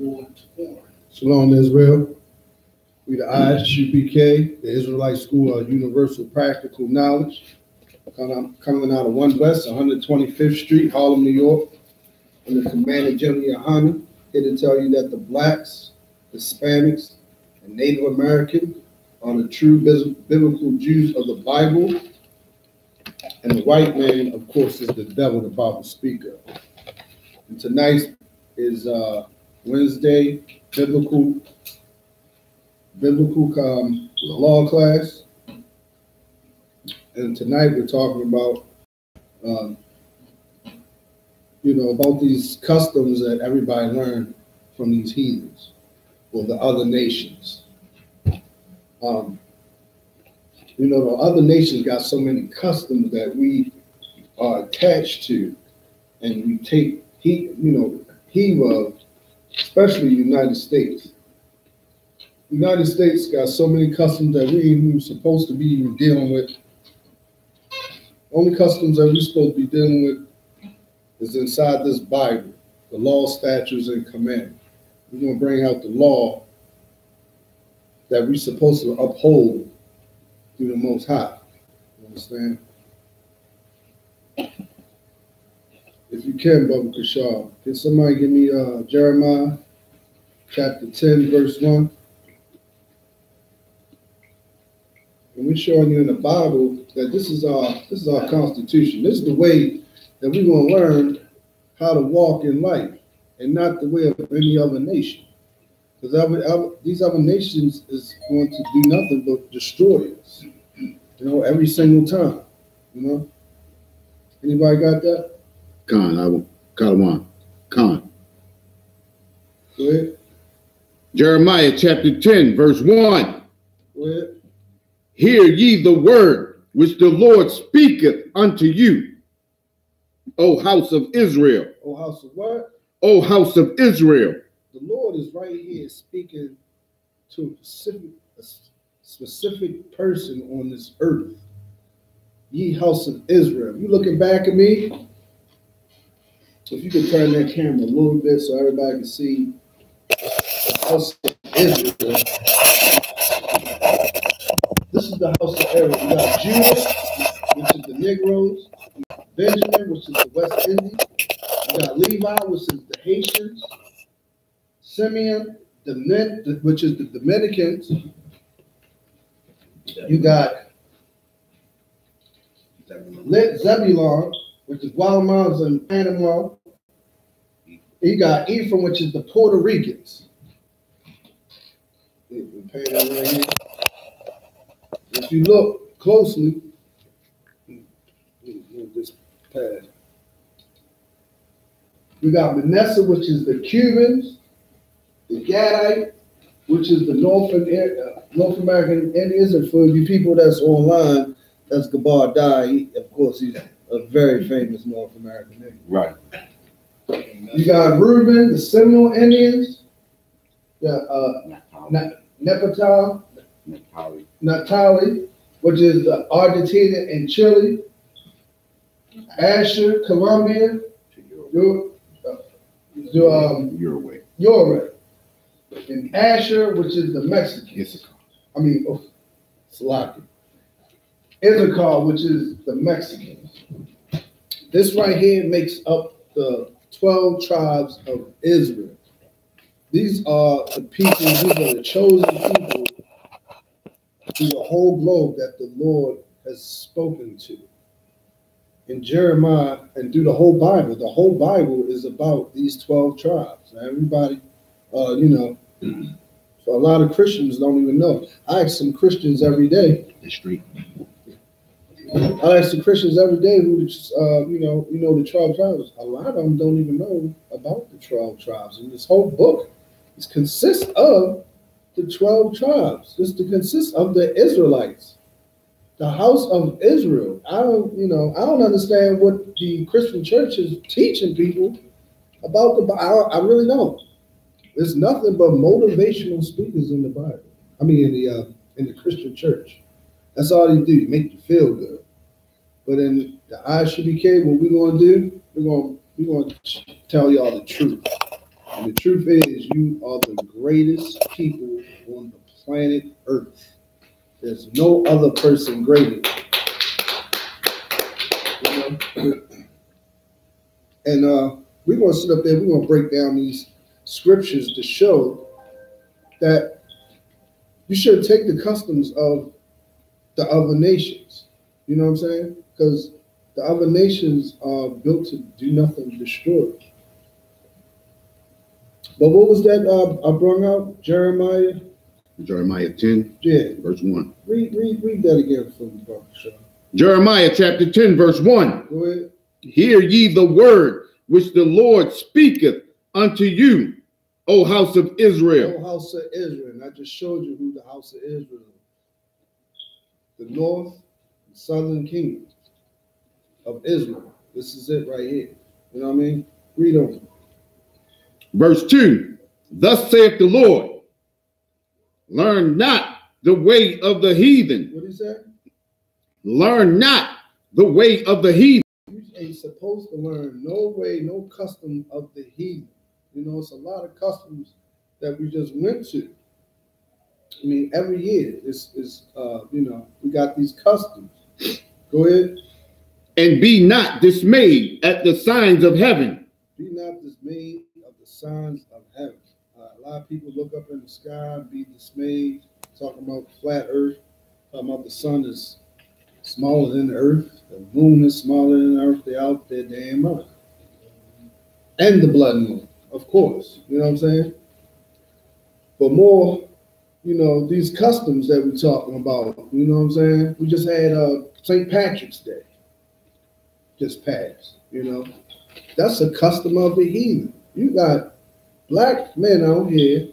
Shalom, Israel. We the I.S.U.P.K, the Israelite School of Universal Practical Knowledge, coming out of 1 West, 125th Street, Harlem, New York. I'm the Commander Gen.YAHANNA, here to tell you that the blacks, Hispanics, and Native Americans are the true biblical Jews of the Bible, and the white man, of course, is the devil, the Bible speaker. And tonight is Wednesday biblical law class, and tonight we're talking about about these customs that everybody learned from these heathens or the other nations. The other nations got so many customs that we are attached to, and we take heed of, especially the United States. The United States got so many customs that we ain't even supposed to be even dealing with. Only customs that we're supposed to be dealing with is inside this Bible, the law, statutes, and commandments. We're going to bring out the law that we're supposed to uphold through the Most High. You understand? If you can, Baba Kashar, can somebody give me Jeremiah chapter 10, verse 1? And we're showing you in the Bible that this is our Constitution. This is the way that we're going to learn how to walk in life, and not the way of any other nation. Because these other nations is going to do nothing but destroy us, every single time. Anybody got that? Khan. Go ahead. Jeremiah chapter 10, verse 1. Go ahead. Hear ye the word which the Lord speaketh unto you, O house of Israel. O house of what? O house of Israel. The Lord is right here speaking to a specific person on this earth. Ye house of Israel. You looking back at me? If you could turn that camera a little bit so everybody can see the house of Israel. This is the house of Israel. You got Judah, which is the Negroes. Benjamin, which is the West Indies. You got Levi, which is the Haitians. Simeon, which is the Dominicans. You got Zebulon, which is Guatemala and Panama. You got Ephraim, which is the Puerto Ricans. If you look closely, this pad. We got Manasseh, which is the Cubans, the Gadite, which is the North American Indians, and for you people that's online, that's Gabar Dai. Of course, he's a very famous North American Indian. Right. You got Reuben, the Seminole Indians. Natali, which is Argentina and Chile. Asher, Colombia. Uruguay. And Asher, which is the Mexicans. Salaki. Issachar, which is the Mexicans. This right here makes up the 12 tribes of Israel. These are the people, these are the chosen people through the whole globe that the Lord has spoken to. In Jeremiah and through the whole Bible is about these 12 tribes. Now everybody, so a lot of Christians don't even know. I ask some Christians every day. The street. I ask the Christians every day who, the 12 tribes. A lot of them don't even know about the 12 tribes. And this whole book consists of the 12 tribes. This consists of the Israelites, the house of Israel. I don't understand what the Christian church is teaching people about the Bible. I really don't. There's nothing but motivational speakers in the Bible. In the Christian church. That's all they do, make you feel good. But in the I.S.U.P.K, what we're going to do, we're going to tell y'all the truth. And the truth is, you are the greatest people on the planet Earth. There's no other person greater. You know? And we're going to sit up there, we're going to break down these scriptures to show that you should take the customs of the other nations. You know what I'm saying? Because the other nations are built to do nothing but destroy. But what was that I brought out? Jeremiah 10, yeah. verse 1. Read that again for me, Brother Sean. Jeremiah chapter 10, verse 1. Go ahead. Hear ye the word which the Lord speaketh unto you, O house of Israel. O house of Israel. And I just showed you who the house of Israel is. The north and southern kingdom of Israel. This is it right here. You know what I mean? Read on. Verse 2. Thus saith the Lord, learn not the way of the heathen. What is that? Learn not the way of the heathen. You ain't supposed to learn no way, no custom of the heathen. You know, it's a lot of customs that we just went to. I mean, every year it's you know, we got these customs. Go ahead. And be not dismayed at the signs of heaven. Be not dismayed of the signs of heaven. A lot of people look up in the sky and be dismayed, talking about flat earth, talking about the sun is smaller than the earth, the moon is smaller than the earth. They're out there damn mind. And the blood moon, of course. You know what I'm saying? But more, you know, these customs that we're talking about, you know what I'm saying? We just had St. Patrick's Day just passed, you know. That's a custom of the heathen. You got black men out here.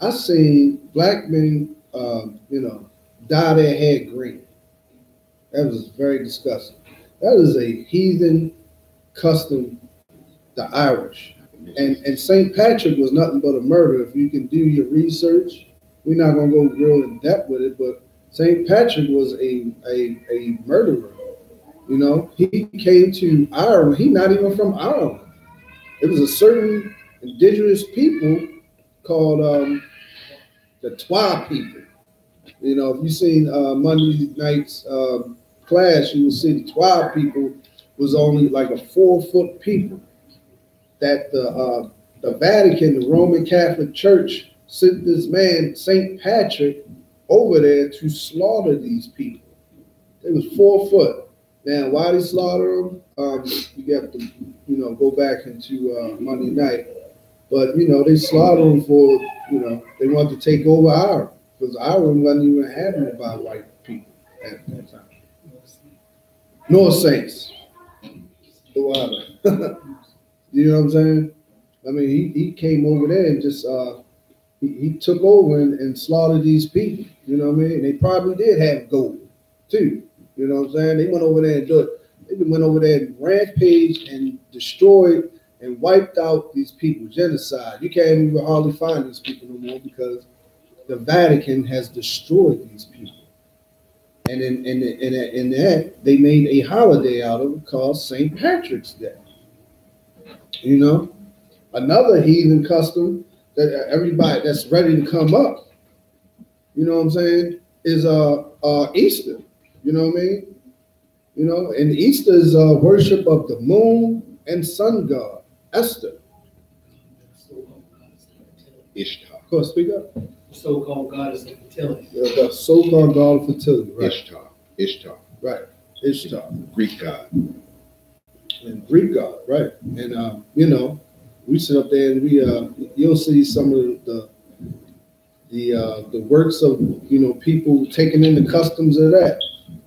I seen black men, you know, dye their hair green. That was very disgusting. That is a heathen custom, the Irish. And St. Patrick was nothing but a murder. If you can do your research, we're not going to go real in depth with it, but St. Patrick was a murderer. You know, he came to Ireland. He's not even from Ireland. It was a certain indigenous people called the Twa people. You know, if you've seen Monday night's class, you will see the Twa people was only like a 4-foot people that the Vatican, the Roman Catholic Church, sent this man, St. Patrick, over there to slaughter these people. They was 4 foot. Now, why they slaughter them? You have to, you know, go back into Monday night. But, you know, they slaughter them for, you know, they wanted to take over Ireland. Because Ireland wasn't even inhabited by white people at that time. Nor saints. You know what I'm saying? I mean, he came over there and just, he took over and slaughtered these people. You know what I mean? They probably did have gold, too. You know what I'm saying? They went over there and do it. They went over there and rampaged and destroyed and wiped out these people. Genocide. You can't even hardly find these people no more because the Vatican has destroyed these people. And in that, they made a holiday out of it called St. Patrick's Day. You know? Another heathen custom that everybody that's ready to come up, you know what I'm saying, is Easter. You know what I mean? You know, and Easter is worship of the moon and sun god, Esther. Ishtar. Go ahead, speak up. So-called goddess of fertility. The so-called god of fertility, right? Ishtar. Right. Ishtar. Greek god. And Greek god, right. And, you know, we sit up there and we, you'll see some of the works of, you know, people taking in the customs of that.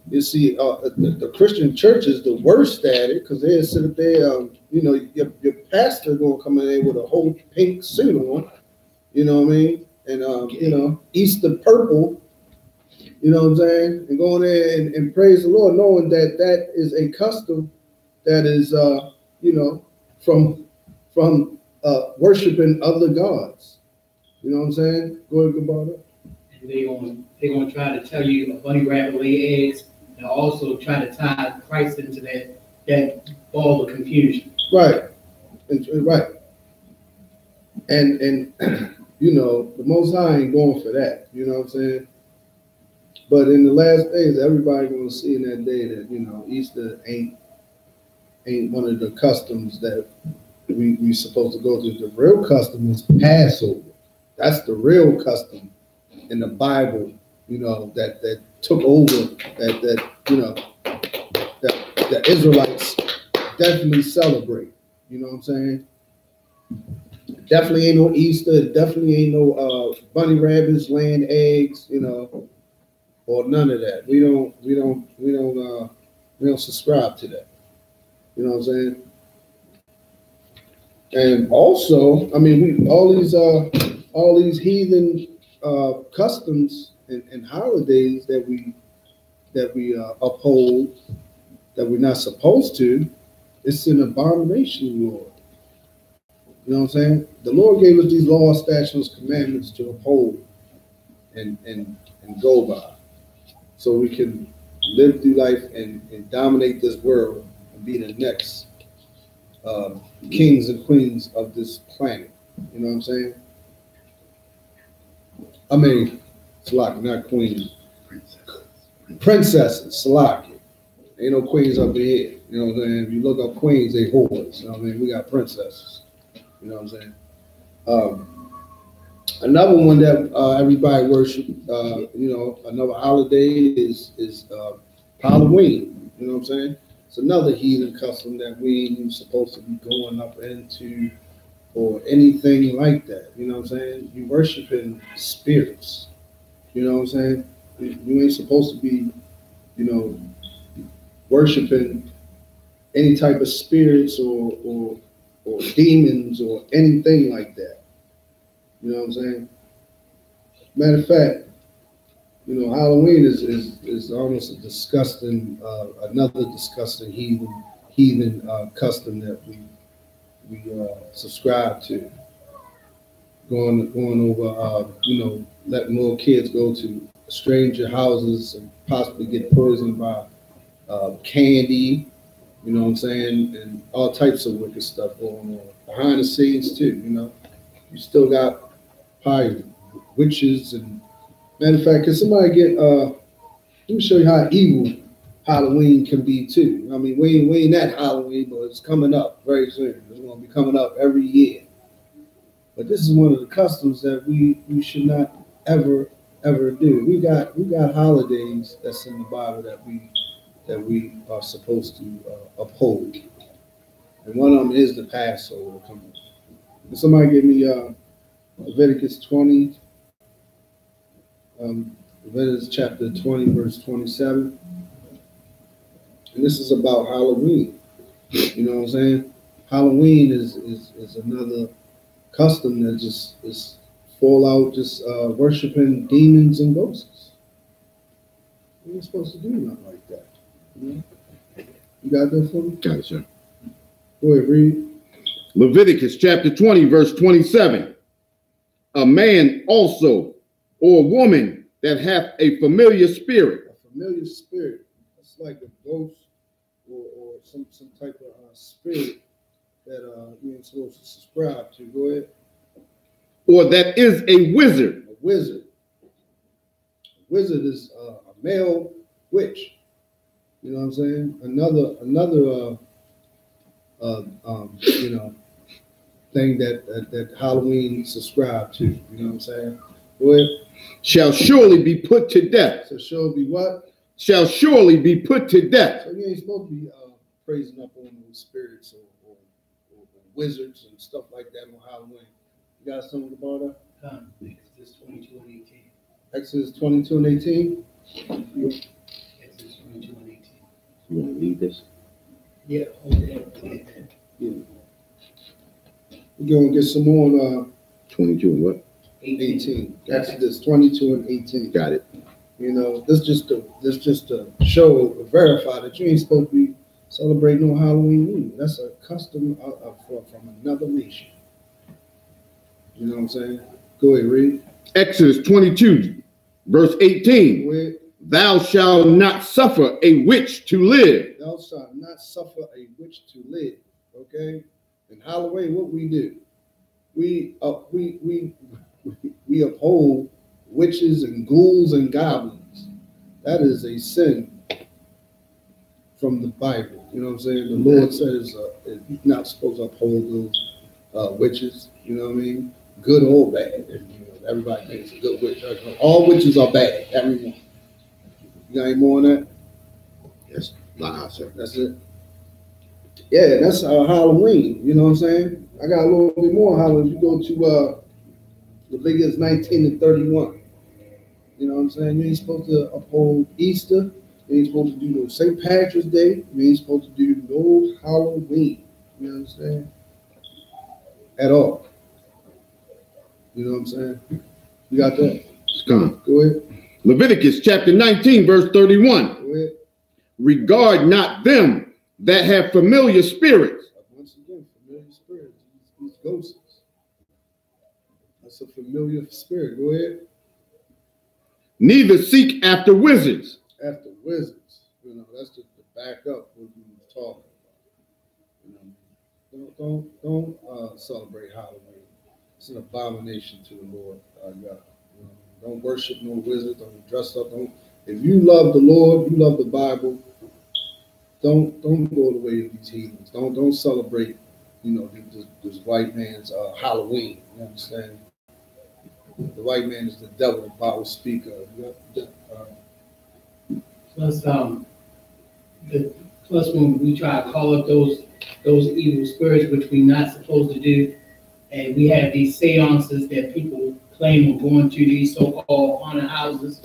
You see, the Christian church is the worst at it because they sit up there, you know, your pastor going to come in there with a whole pink suit on, you know what I mean? And, you know, Easter purple, you know what I'm saying? And going there and praise the Lord, knowing that that is a custom that is, you know, from worshiping other gods. You know what I'm saying? Go ahead, Gabata. And they're gonna try to tell you a bunny rabbit lay eggs, and also try to tie Christ into that ball of confusion. Right. Right. And you know, the Most High ain't going for that. You know what I'm saying? But in the last days, everybody gonna see in that day that, you know, Easter ain't one of the customs that we supposed to go through. The real custom is Passover. That's the real custom in the Bible, you know, that took over, that you know, that the Israelites definitely celebrate. You know what I'm saying? Definitely ain't no Easter. Definitely ain't no bunny rabbits laying eggs. You know, or none of that. We don't subscribe to that. You know what I'm saying? And also, I mean, all these heathen customs and holidays that we uphold, that we're not supposed to, it's an abomination, Lord. You know what I'm saying? The Lord gave us these laws, statutes, commandments to uphold and go by, so we can live through life and dominate this world and be the next kings and queens of this planet. You know what I'm saying? I mean, Salaki, not queens. Princesses, Salaki. Ain't no queens up here. You know what I'm saying? If you look up queens, they whores. You know what I mean? We got princesses. You know what I'm saying? Another one that everybody worship, you know, another holiday is Halloween. You know what I'm saying? It's another heathen custom that we ain't even supposed to be going up into or anything like that. You know what I'm saying? You worshiping spirits. You know what I'm saying? You ain't supposed to be, you know, worshiping any type of spirits or demons or anything like that. You know what I'm saying? Matter of fact, you know, Halloween is almost a disgusting, another disgusting heathen custom that we subscribe to. Going over, you know, letting more kids go to stranger houses and possibly get poisoned by candy. You know what I'm saying? And all types of wicked stuff going on behind the scenes too. You know, you still got probably witches and. Matter of fact, can somebody get let me show you how evil Halloween can be too. I mean, we ain't that Halloween, but it's coming up very soon. It's gonna be coming up every year. But this is one of the customs that we should not ever do. We got holidays that's in the Bible that we are supposed to uphold. And one of them is the Passover coming. Can somebody give me Leviticus 20? Leviticus chapter 20, verse 27. And this is about Halloween. You know what I'm saying? Halloween is another custom that just is full out just worshiping demons and ghosts. We ain't supposed to do nothing like that. You know? You got that for me? Got it, sir. Go ahead, read. Leviticus chapter 20, verse 27. A man also or a woman that hath a familiar spirit. A familiar spirit. It's like a ghost or some type of spirit that you ain't supposed to subscribe to. Go ahead. Or that is a wizard. A wizard. A wizard is a male witch. You know what I'm saying? Another you know, thing that Halloween subscribe to. You know what I'm saying? Go ahead. Shall surely be put to death. So surely be what? Shall surely be put to death. So you ain't supposed to be praising up on those spirits or wizards and stuff like that on Halloween. You got something about that? Exodus 22 and 18. Exodus 22 and 18? Exodus 22 and 18. You want to read this? Yeah, okay. Yeah. We're going to get some more 22 and what? 18. Exodus 22 and 18. Got it. You know, this just to show, verify that you ain't supposed to be celebrating no Halloween Eve. That's a custom from another nation. You know what I'm saying? Go ahead, read. Exodus 22, verse 18. Thou shalt not suffer a witch to live. Thou shalt not suffer a witch to live. Okay? In Halloween, what we do? we uphold witches and ghouls and goblins. That is a sin from the Bible. You know what I'm saying? The Lord says you're not supposed to uphold those witches. You know what I mean? Good or bad. And, you know, everybody thinks a good witch. All witches are bad. Everyone. You got any more on that? Yes. Nah, sir. That's it. Yeah, that's Halloween. You know what I'm saying? I got a little bit more Halloween. You go to Leviticus 19 and 31. You know what I'm saying? You ain't supposed to uphold Easter. You ain't supposed to do no St. Patrick's Day. You ain't supposed to do no Halloween. You understand? At all. You know what I'm saying? You got that? Come on. Go ahead. Leviticus chapter 19, verse 31. Go ahead. Regard not them that have familiar spirits. Once again, familiar spirits. These ghosts. That's a familiar spirit. Go ahead. Neither seek after wizards. After wizards. You know, that's just to back up what we were talking about. You know, don't celebrate Halloween. It's an abomination to the Lord our God. You know, don't worship no wizard. Don't dress up. If you love the Lord, you love the Bible. Don't go the way of these heathens. Don't celebrate, you know, this white man's Halloween. You understand? The white man is the devil the Bible speak of. Plus when we try to call up those evil spirits, which we're not supposed to do, and we have these seances that people claim are going to these so-called haunted houses,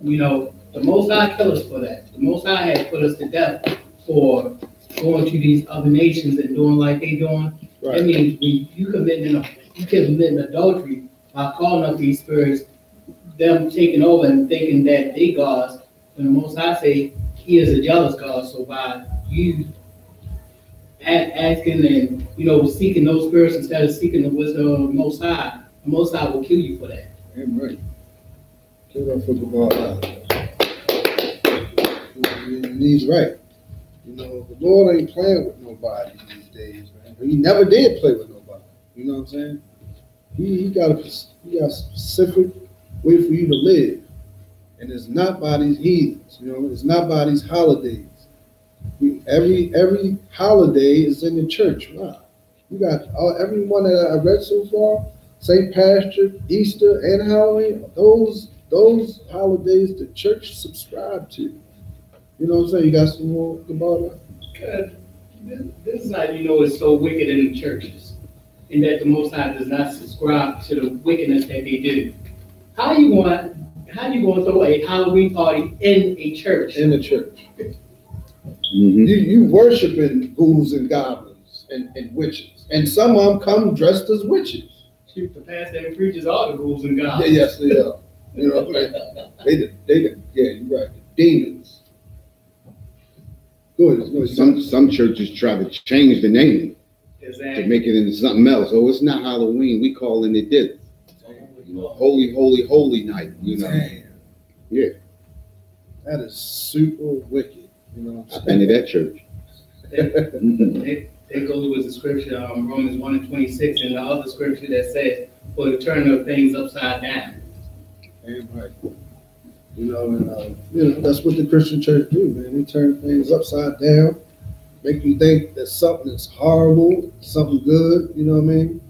you know, the Most High kill us for that. The Most High has put us to death for going to these other nations and doing like they doing. Right. That means when you commit adultery by calling up these spirits, them taking over and thinking that they gods, and the Most High say he is a jealous God. So by you asking and, you know, seeking those spirits instead of seeking the wisdom of the Most High will kill you for that. Right. He's right. You know, the Lord ain't playing with nobody these days, man. He never did play with nobody. You know what I'm saying? He got a specific way for you to live. And it's not by these heathens, you know, it's not by these holidays. Every holiday is in the church. Wow. You got every one that I read so far, St. Patrick, Easter, and Halloween, those holidays the church subscribe to. You know what I'm saying? You got some more about that? This is how you know it's so wicked in the churches, and that the Most High does not subscribe to the wickedness that they do. How you going to throw a Halloween party in a church? In the church. Mm-hmm. You worshiping ghouls and goblins and witches, and some of them come dressed as witches. The pastor and preachers are the ghouls and goblins. Yeah, yes, they are. You know, yeah, you're right. The demons. Good. Some churches try to change the name exactly. to make it into something else. Oh, it's not Halloween. We calling it this. You know, holy, holy, holy night. You know. Damn. Yeah. That is super wicked. You know. I've been to that church. They go with the scripture, Romans 1 and 26, and the other scripture that says, for the turn of things upside down. Damn right. You know, and you know, that's what the Christian church do, man. They turn things upside down, make you think that something is horrible, something good, you know what I mean?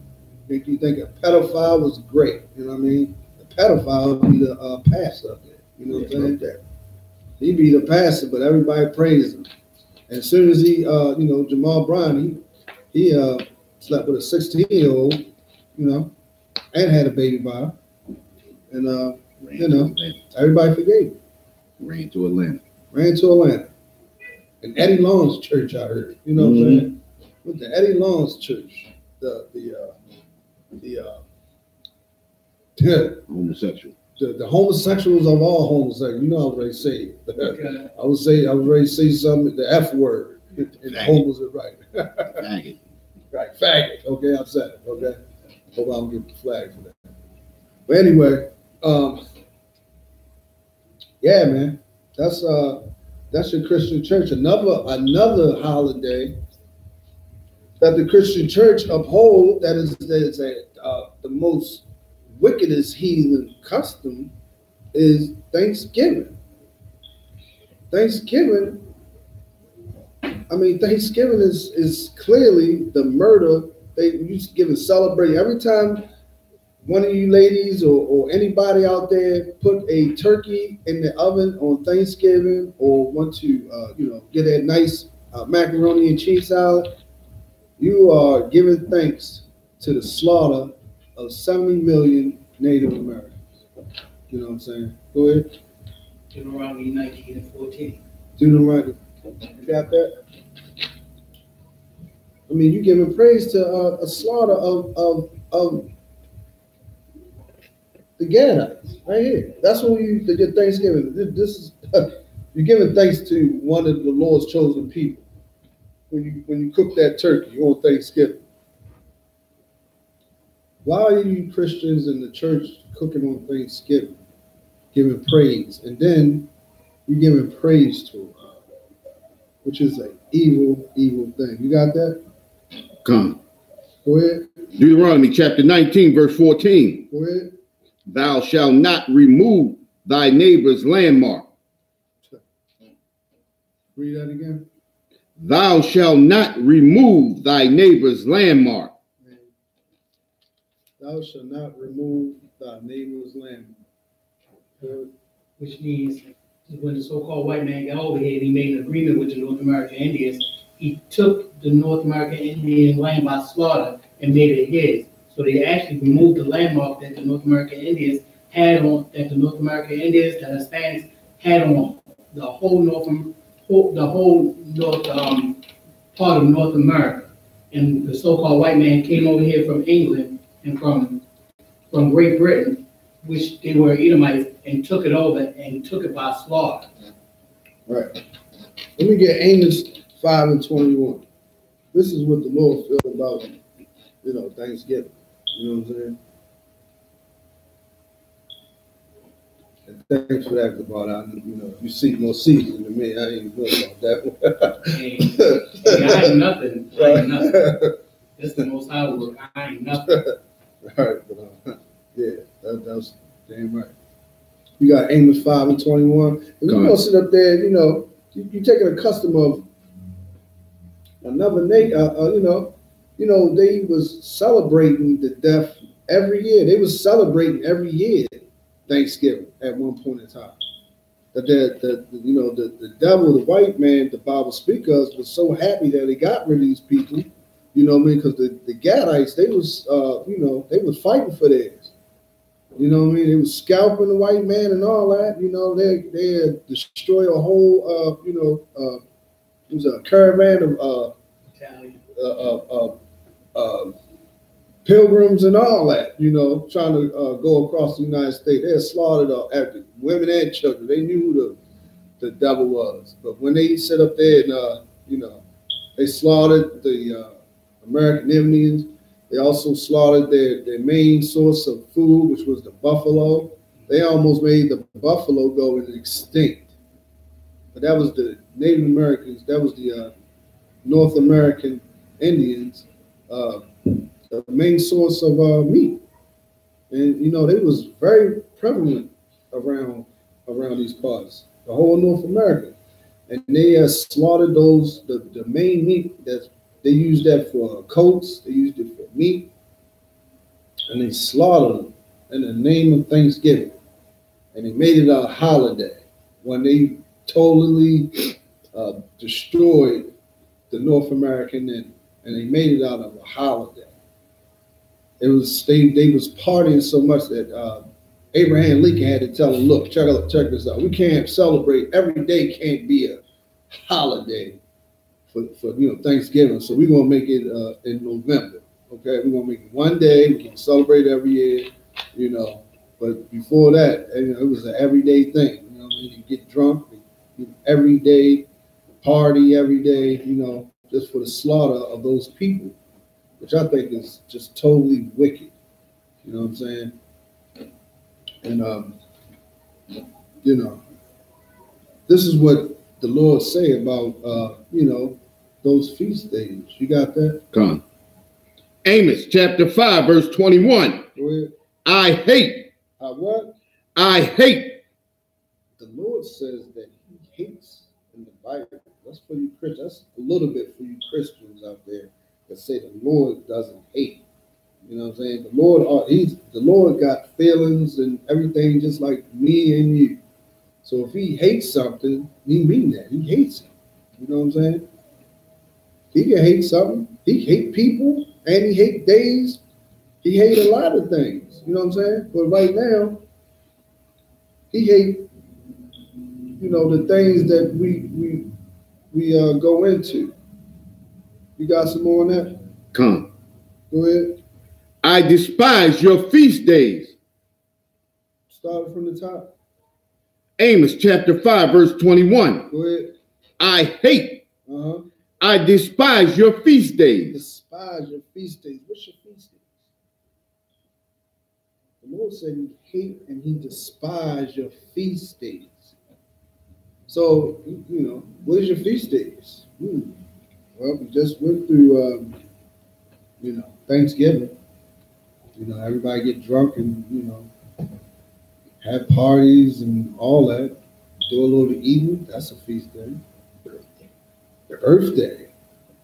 Make you think a pedophile was great, you know what I mean? The pedophile would be the pastor up there, you know what I'm saying? He be the pastor, but everybody praises him. And as soon as he, you know, Jamal Brown, he slept with a 16-year-old, you know, and had a baby by her. And, you know, everybody forgave him. Ran to Atlanta. And Eddie Long's church, I heard. You know what I'm saying? With the Eddie Long's church, the homosexual. The homosexuals of all homosexuals. You know, I was ready to say. Okay. I was ready to say something, the F word. And homos are right. Faggot. Right, faggot. Okay, I've said it. Okay. Hope I don't get the flag for that. But anyway, yeah, man. That's your Christian church. Another holiday that the Christian church uphold, that is the most wickedest heathen custom, is Thanksgiving. Thanksgiving, I mean, Thanksgiving is clearly the murder. They used to give and celebrate every time one of you ladies or anybody out there put a turkey in the oven on Thanksgiving, or want to get a nice macaroni and cheese salad. You are giving thanks to the slaughter of 70 million Native Americans. You know what I'm saying? Go ahead. Deuteronomy 19 and 14. Deuteronomy. You got that? I mean, you're giving praise to a slaughter of the Gadites right here. That's when you get Thanksgiving. This is you're giving thanks to one of the Lord's chosen people when you cook that turkey on Thanksgiving. Why are you Christians in the church cooking on Thanksgiving, giving praise, and then you're giving praise to which is an evil thing. You got that? Come. Go ahead. Deuteronomy chapter 19, verse 14. Go ahead. Thou shalt not remove thy neighbor's landmark. Read that again. Thou shalt not remove thy neighbor's landmark. Thou shalt not remove thy neighbor's landmark. Which means when the so-called white man got over here, he made an agreement with the North American Indians. He took the North American Indian land by slaughter and made it his. So they actually removed the landmark that the North American Indians had on, that the North American Indians, the Hispanics had on the whole north part of North America. And the so-called white man came over here from England and from Great Britain, which they were Edomites, and took it over and took it by slaughter. Right. Let me get Amos 5 and 21. This is what the Lord feels about, Thanksgiving. You know what I'm saying? And thanks for that, about you see more season than me. I ain't know about that. Hey, I ain't nothing. That's the most I work. I ain't nothing. Right, but yeah, that's damn right. You got Amos 5 and 21. And you're gonna sit up there, you're taking a custom of another nation. They was celebrating the death every year. They was celebrating every year Thanksgiving at one point in time. That the devil, the white man, the Bible speaks of, was so happy that they got rid of these people. You know what I mean? Because the Gadites, they was they was fighting for theirs. You know what I mean? They was scalping the white man and all that. They had destroyed a whole it was a caravan of pilgrims and all that, trying to go across the United States. They had slaughtered women and children. They knew who the devil was. But when they sit up there and, they slaughtered the American Indians, they also slaughtered their main source of food, which was the buffalo. They almost made the buffalo go extinct. But that was the Native Americans. That was the North American Indians, the main source of meat. And, they was very prevalent around these parts, the whole North America. And they slaughtered the main meat that they used that for coats, they used it for meat, and they slaughtered them in the name of Thanksgiving. And they made it a holiday when they totally destroyed the North American and they made it out of a holiday. They was partying so much that Abraham Lincoln had to tell them, look, check this out. We can't celebrate. Every day can't be a holiday for Thanksgiving. So we're gonna make it in November. Okay, we're gonna make it one day. We can celebrate every year, But before that, it was an everyday thing. You get drunk every day, party every day, just for the slaughter of those people, which I think is just totally wicked. You know what I'm saying? And this is what the Lord say about those feast days. You got that? Come. Amos chapter 5, verse 21. Go ahead. I hate. What? I hate. The Lord says that he hates in the Bible. That's for you Christians. That's a little bit for you Christians out there that say the Lord doesn't hate. You know what I'm saying? The Lord got feelings and everything just like me and you. So if he hates something, he mean that. He hates it. You know what I'm saying? He can hate something. He hate people and he hate days. He hate a lot of things. You know what I'm saying? But right now, he hate, you know, the things that we go into. You got some more on that? Come. Go ahead. I despise your feast days. Starting from the top. Amos chapter 5, verse 21. Go ahead. I hate. Uh-huh. I despise your feast days. Despise your feast days. What's your feast days? The Lord said he hate and he despise your feast days. So, you know, what is your feast days? Well, we just went through, you know, Thanksgiving. You know, everybody get drunk and, you know, have parties and all that. Do a little eating. That's a feast day. Birthday.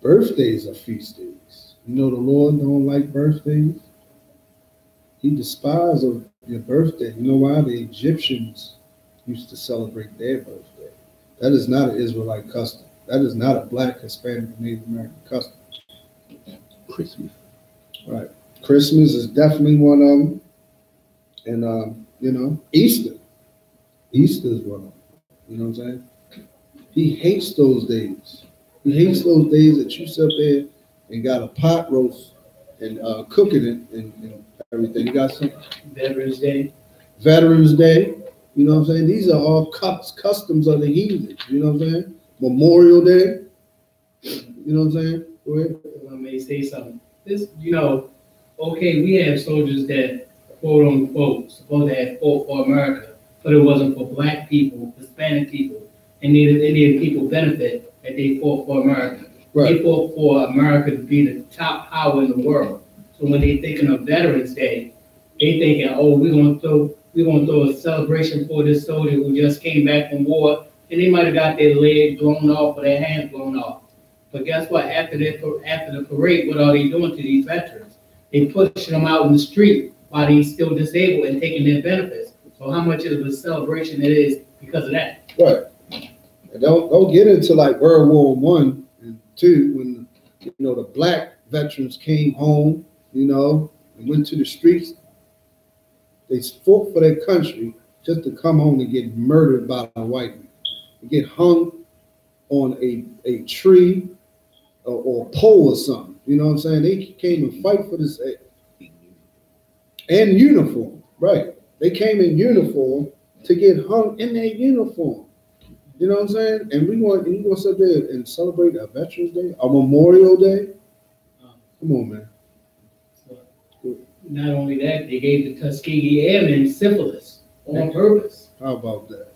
Birthdays are feast days. You know, the Lord don't like birthdays. He despises of your birthday. You know why? The Egyptians used to celebrate their birthday. That is not an Israelite custom. That is not a Black, Hispanic, Native American custom. Christmas. Right. Christmas is definitely one of them. And, you know, Easter. Easter is one of them. You know what I'm saying? He hates those days. He hates those days that you sit up there and got a pot roast and cooking it and everything. You got something? Veterans Day. Veterans Day. You know what I'm saying? These are all customs of the heathen. You know what I'm saying? Memorial Day. You know what I'm saying? Go ahead. If I may say something. This, you know, okay, we have soldiers that, quote unquote, supposed to have fought for America, but it wasn't for Black people, Hispanic people, and Indian people benefit that they fought for America. Right. They fought for America to be the top power in the world. So when they thinking of Veterans Day, they thinking, oh, we're gonna throw a celebration for this soldier who just came back from war, and they might have got their leg blown off or their hand blown off. But guess what? After the parade, what are they doing to these veterans? They pushing them out in the street while they're still disabled and taking their benefits. So how much of a celebration it is because of that? Right. And don't get into like World War I and II when, you know, the Black veterans came home, you know, and went to the streets. They fought for their country just to come home and get murdered by a white man. To get hung on a tree or a pole or something. You know what I'm saying? They came and fight for this. And uniform, right. They came in uniform to get hung in their uniform. You know what I'm saying? And you want to sit there and celebrate a Veterans Day, a Memorial Day? Come on, man. So, not only that, they gave the Tuskegee Airmen syphilis on purpose. How about that?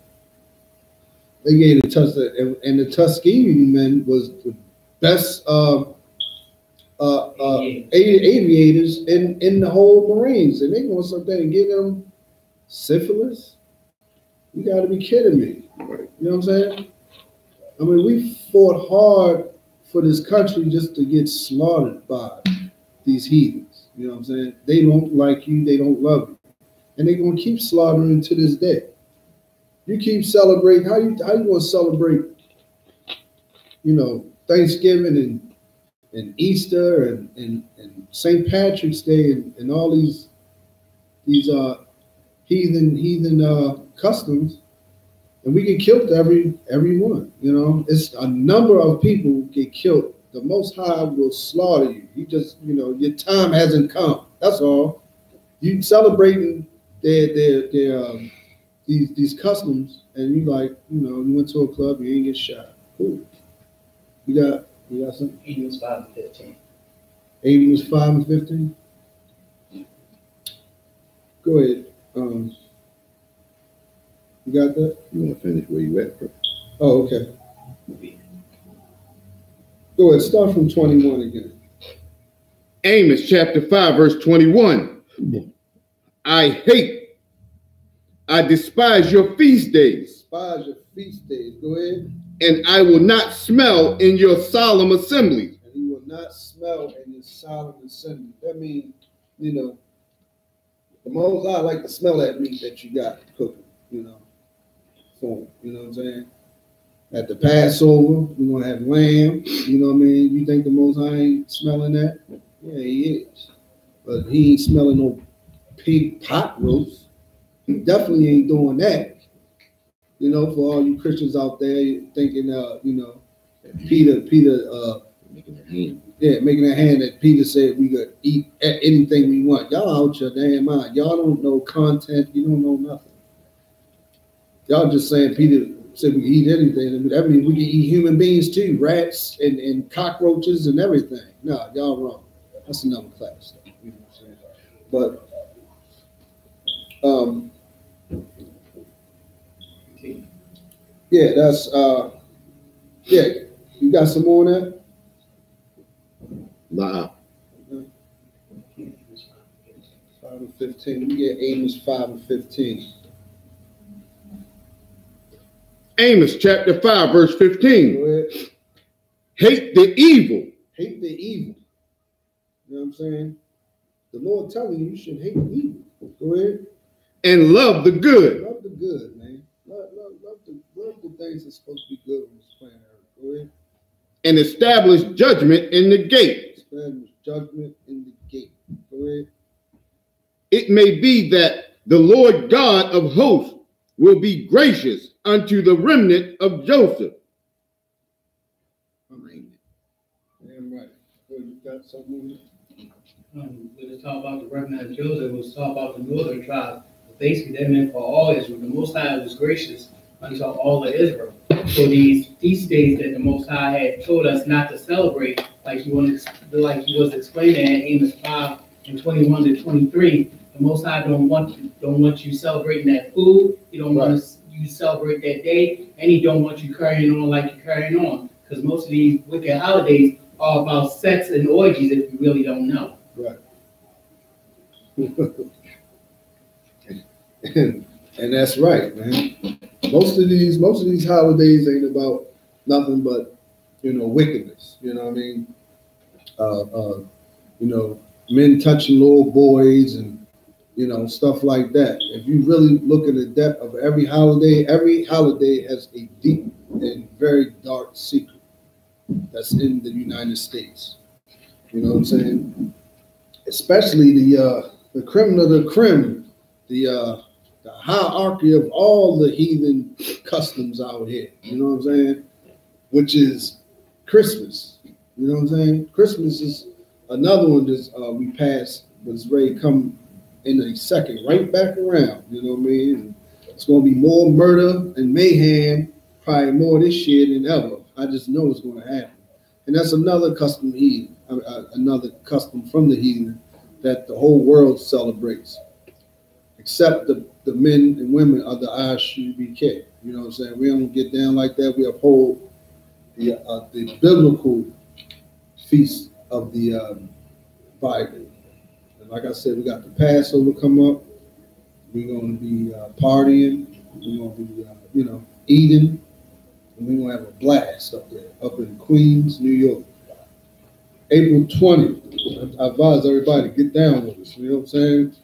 They gave the Tuskegee, and the Tuskegee men was the best aviators in the whole Marines, and they going something and give them syphilis? You got to be kidding me. Right. You know what I'm saying? I mean, we fought hard for this country just to get slaughtered by these heathens. You know what I'm saying? They don't like you. They don't love you. And they're going to keep slaughtering to this day. You keep celebrating. How you going to celebrate, you know, Thanksgiving and Easter and St. Patrick's Day and all these heathen customs, and we get killed every one. You know, it's a number of people get killed. The Most High will slaughter you. You just, you know, your time hasn't come. That's all. You celebrating these customs, and you like, you know, you went to a club, you ain't get shot. Cool. You got something? Amos 5 and 15. Amos 5 and 15. Go ahead. You got that? You want to finish where you at, bro? Oh, okay. Go Go ahead, start from 21 again. Amos chapter 5, verse 21. I despise your feast days. Despise your feast days. Go ahead. And I will not smell in your solemn assemblies. And he will not smell in your solemn assembly. That means, you know, the most I like to smell that meat that you got cooking, you know. So, you know what I'm saying? At the Passover, we're gonna have lamb, you know what I mean? You think the Most High ain't smelling that? Yeah, he is. But he ain't smelling no pig pot roast. He definitely ain't doing that. You know, for all you Christians out there thinking, you know, Peter, making a hand that Peter said we could eat anything we want. Y'all out your damn mind. Y'all don't know content. You don't know nothing. Y'all just saying Peter said we can eat anything. That means we can eat human beings too, rats and cockroaches and everything. No, y'all wrong. That's another class. You know what I'm saying? But yeah, that's yeah. You got some more on that? Nah. 5 and 15. We get Amos 5 and 15. Amos chapter 5, verse 15. Go ahead. Hate the evil. Hate the evil. You know what I'm saying? The Lord telling you should hate the evil. Go ahead. And love the good. Love the good, man. Love the things that's supposed to be good on this planet Earth. Go ahead. And establish judgment in the gate. Establish judgment in the gate. Go ahead. It may be that the Lord God of hosts will be gracious unto the remnant of Joseph. Damn right. You got something? We was talking about the remnant of Joseph. We was talking about the northern tribe. But basically, that meant for all Israel. The Most High was gracious unto all of Israel. So these feast days that the Most High had told us not to celebrate, like he was explaining in Amos 5 and 21 to 23, the Most High don't want you celebrating that food. He don't want you to celebrate that day, and he don't want you carrying on like you're carrying on. Because most of these wicked holidays are about sex and orgies if you really don't know. Right. and that's right, man. Most of these holidays ain't about nothing but, you know, wickedness. You know what I mean? You know, men touching little boys and, you know, stuff like that. If you really look at the depth of every holiday has a deep and very dark secret that's in the United States. You know what I'm saying? Especially the creme of the creme, the hierarchy of all the heathen customs out here. You know what I'm saying? Which is Christmas. You know what I'm saying? Christmas is another one that we passed, but it's ready to come in a second, right back around. You know what I mean? And it's going to be more murder and mayhem, probably more this year than ever. I just know it's going to happen. And that's another custom heathen, another custom from the heathen that the whole world celebrates, except the men and women of the I.S.U.P.K. You know what I'm saying? We don't get down like that. We uphold the biblical feast of the Bible. And like I said, we got the Passover come up. We're going to be partying. We're going to be, you know, eating. And we're going to have a blast up there, up in Queens, New York. April 20th. I advise everybody to get down with us. You know what I'm saying?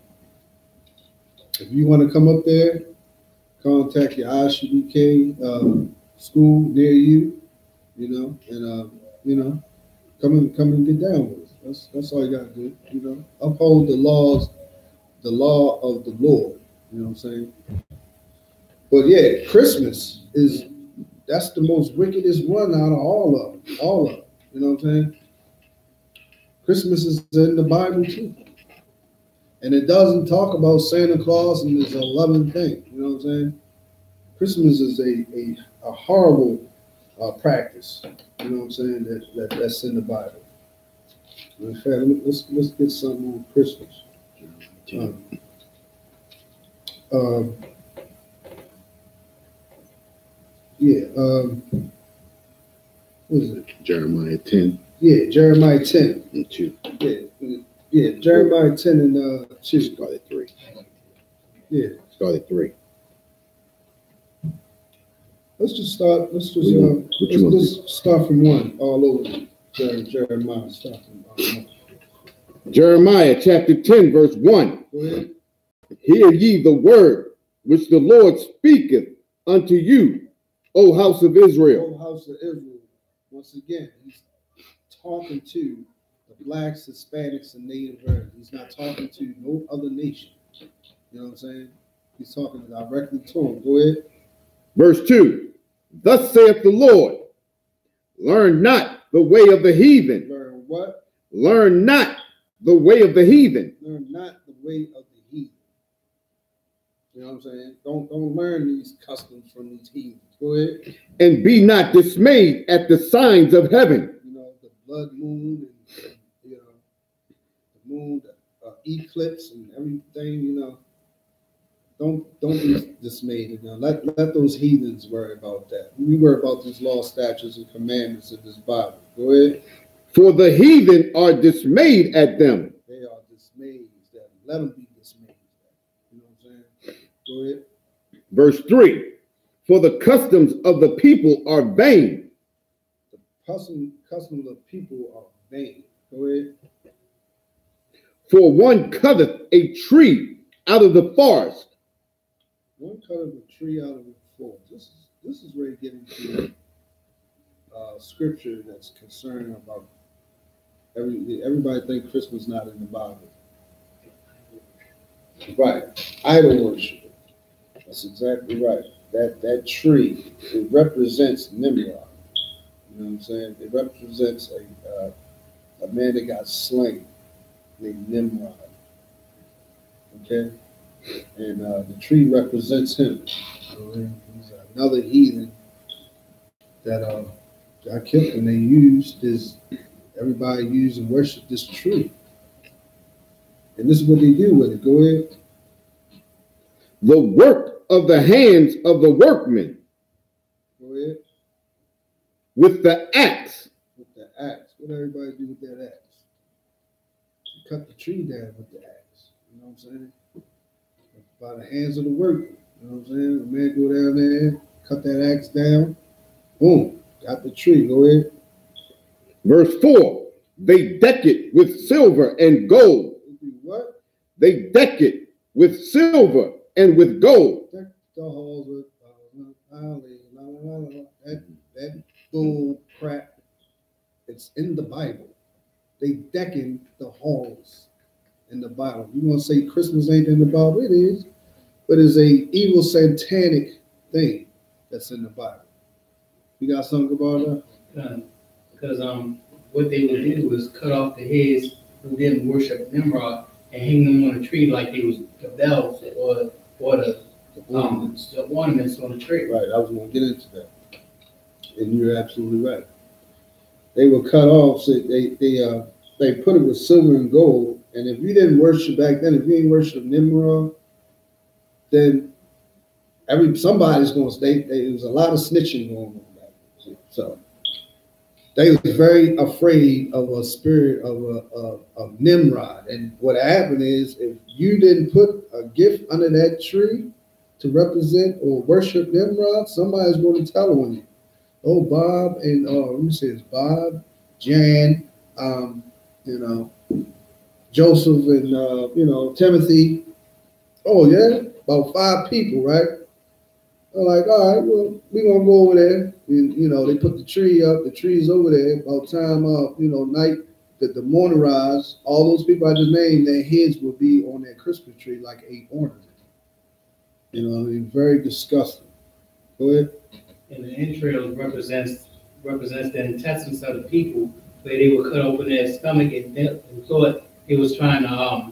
If you want to come up there, contact your I.S.U.P.K school near you, you know, and you know, come and get down with us. That's all you gotta do, you know. Uphold the law of the Lord. You know what I'm saying? But yeah, Christmas that's the most wickedest one out of all of them. You know what I'm saying? Christmas is in the Bible too. And it doesn't talk about Santa Claus and it's a loving thing. You know what I'm saying? Christmas is a horrible practice. You know what I'm saying? That's in the Bible. In fact, let's get something on Christmas. what is it? Jeremiah 10. Yeah, Jeremiah 10. And 2. Yeah, Jeremiah 10 and 2. Start at 3. Yeah. Start at 3. Let's just start. Let's start from 1 all over. Jeremiah. Start from 1. Jeremiah chapter 10, verse 1. Go ahead. Hear ye the word which the Lord speaketh unto you, O house of Israel. O house of Israel. Once again, he's talking to the blacks, Hispanics, and Native Americans. He's not talking to no other nation. You know what I'm saying? He's talking directly to them. Go ahead. Verse 2. Thus saith the Lord, learn not the way of the heathen. Learn what? Learn not the way of the heathen. Learn not the way of the heathen. You know what I'm saying? Don't learn these customs from these heathens. Go ahead. And be not dismayed at the signs of heaven. You know, the blood moon and you know, the moon, the eclipse and everything, you know. Don't be dismayed. You know. Let those heathens worry about that. We worry about these law, statutes, and commandments in this Bible. Go ahead. For the heathen are dismayed at them. They are dismayed. Let them be dismayed. You know what I'm saying? Go ahead. Verse 3. For the customs of the people are vain. The customs of people are vain. Go ahead. For one cutteth a tree out of the forest. One cut of a tree out of the forest. This is where you get into scripture that's concerned about everybody think Christmas not in the Bible. Right. Idol worship. That's exactly right. That tree, it represents Nimrod. You know what I'm saying? It represents a man that got slain named Nimrod. Okay? And the tree represents him. So he's another heathen that got killed, and they used everybody used and worshiped this tree. And this is what they do with it. Go ahead. The work of the hands of the workmen. Go ahead. With the axe. With the axe. What everybody do with that axe? You cut the tree down with the axe. You know what I'm saying? By the hands of the workmen. You know what I'm saying? The man go down there, cut that axe down. Boom. Got the tree. Go ahead. Verse 4. They deck it with silver and gold. They do what? They deck it with silver and with gold. Deck the halls with that bull crap. It's in the Bible. They decking the halls in the Bible. You want to say Christmas ain't in the Bible? It is. But it's a evil satanic thing that's in the Bible. You got something about that? Because what they would do was cut off the heads who didn't worship Nimrod and hang them on a tree like they was the bells or the ornaments on the tree. Right, I was going to get into that. And you're absolutely right. They were cut off, so they put it with silver and gold. And if you didn't worship back then, if you didn't worship Nimrod, then somebody's going to stay. There was a lot of snitching going on back then. So they was very afraid of a spirit of Nimrod. And what happened is, if you didn't put a gift under that tree to represent or worship Nimrod, somebody's going to tell on you. Oh, Bob and let me say it's Bob, Jan, Joseph and Timothy. Oh yeah, about 5 people, right? They're like, all right, well, we're gonna go over there. And, they put the tree up. The tree's over there. About time night the morning rise, all those people I just named, their heads will be on that Christmas tree like 8 ornaments. Very disgusting. Go ahead. And the entrails represents the intestines of the people, where they would cut open their stomach and thought they was trying to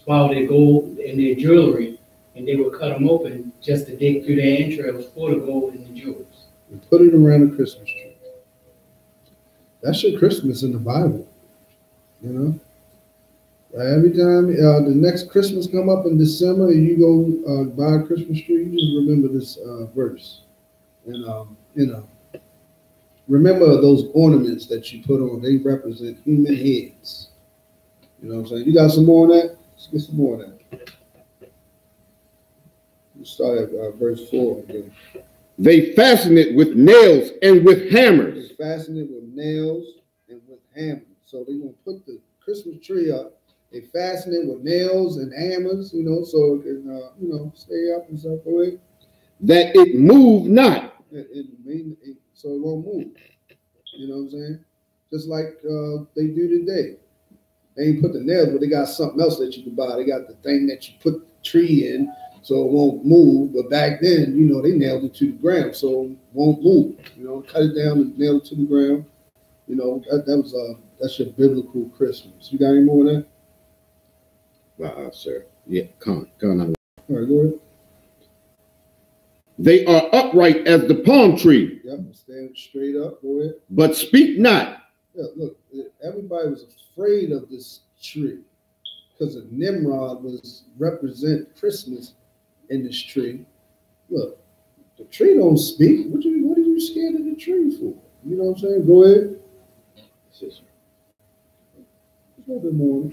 swallow their gold and their jewelry, and they would cut them open just to dig through their entrails for the gold and the jewels. And put it around the Christmas tree. That's your Christmas in the Bible. Every time the next Christmas come up in December and you go buy a Christmas tree, you just remember this verse. And, remember those ornaments that you put on, they represent human heads. You know what I'm saying? You got some more on that? Let's get some more on that. We'll start at verse 4 again. They fasten it with nails and with hammers. They fasten it with nails and with hammers. So they're going to put the Christmas tree up. They fasten it with nails and hammers, you know, so it can, you know, stay up and stuff away. That it move not. So it won't move. You know what I'm saying? Just like they do today. They ain't put the nails, but they got something else that you can buy. They got the thing that you put the tree in so it won't move. But back then, you know, they nailed it to the ground so it won't move. You know, cut it down and nail it to the ground. You know, that's your biblical Christmas. You got any more on that? Sir. Yeah, come on. All right, go ahead. They are upright as the palm tree. Yep, stand straight up. Go ahead. But speak not. Yeah, look, everybody was afraid of this tree because of Nimrod was represent Christmas in this tree. Look, the tree don't speak. What are you scared of the tree for? You know what I'm saying? Go ahead. Just a little bit more.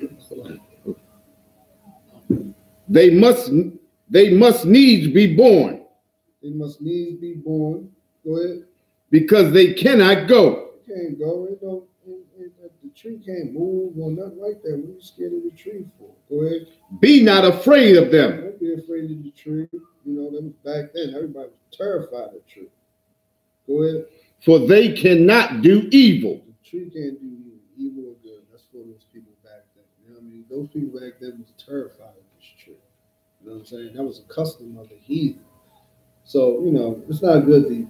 They must needs be born. They must needs be born. Go ahead. Because they cannot go. They can't go. The tree can't move or nothing like that. What are you scared of the tree for? Go ahead. Be not afraid of them. Don't be afraid of the tree. You know, that was back then. Everybody was terrified of the tree. Go ahead. For they cannot do evil. The tree can't do evil or good. That's for those people back then. You know what I mean? Those people back then was terrified of this tree. You know what I'm saying? That was a custom of the heathen. So, you know, it's not good to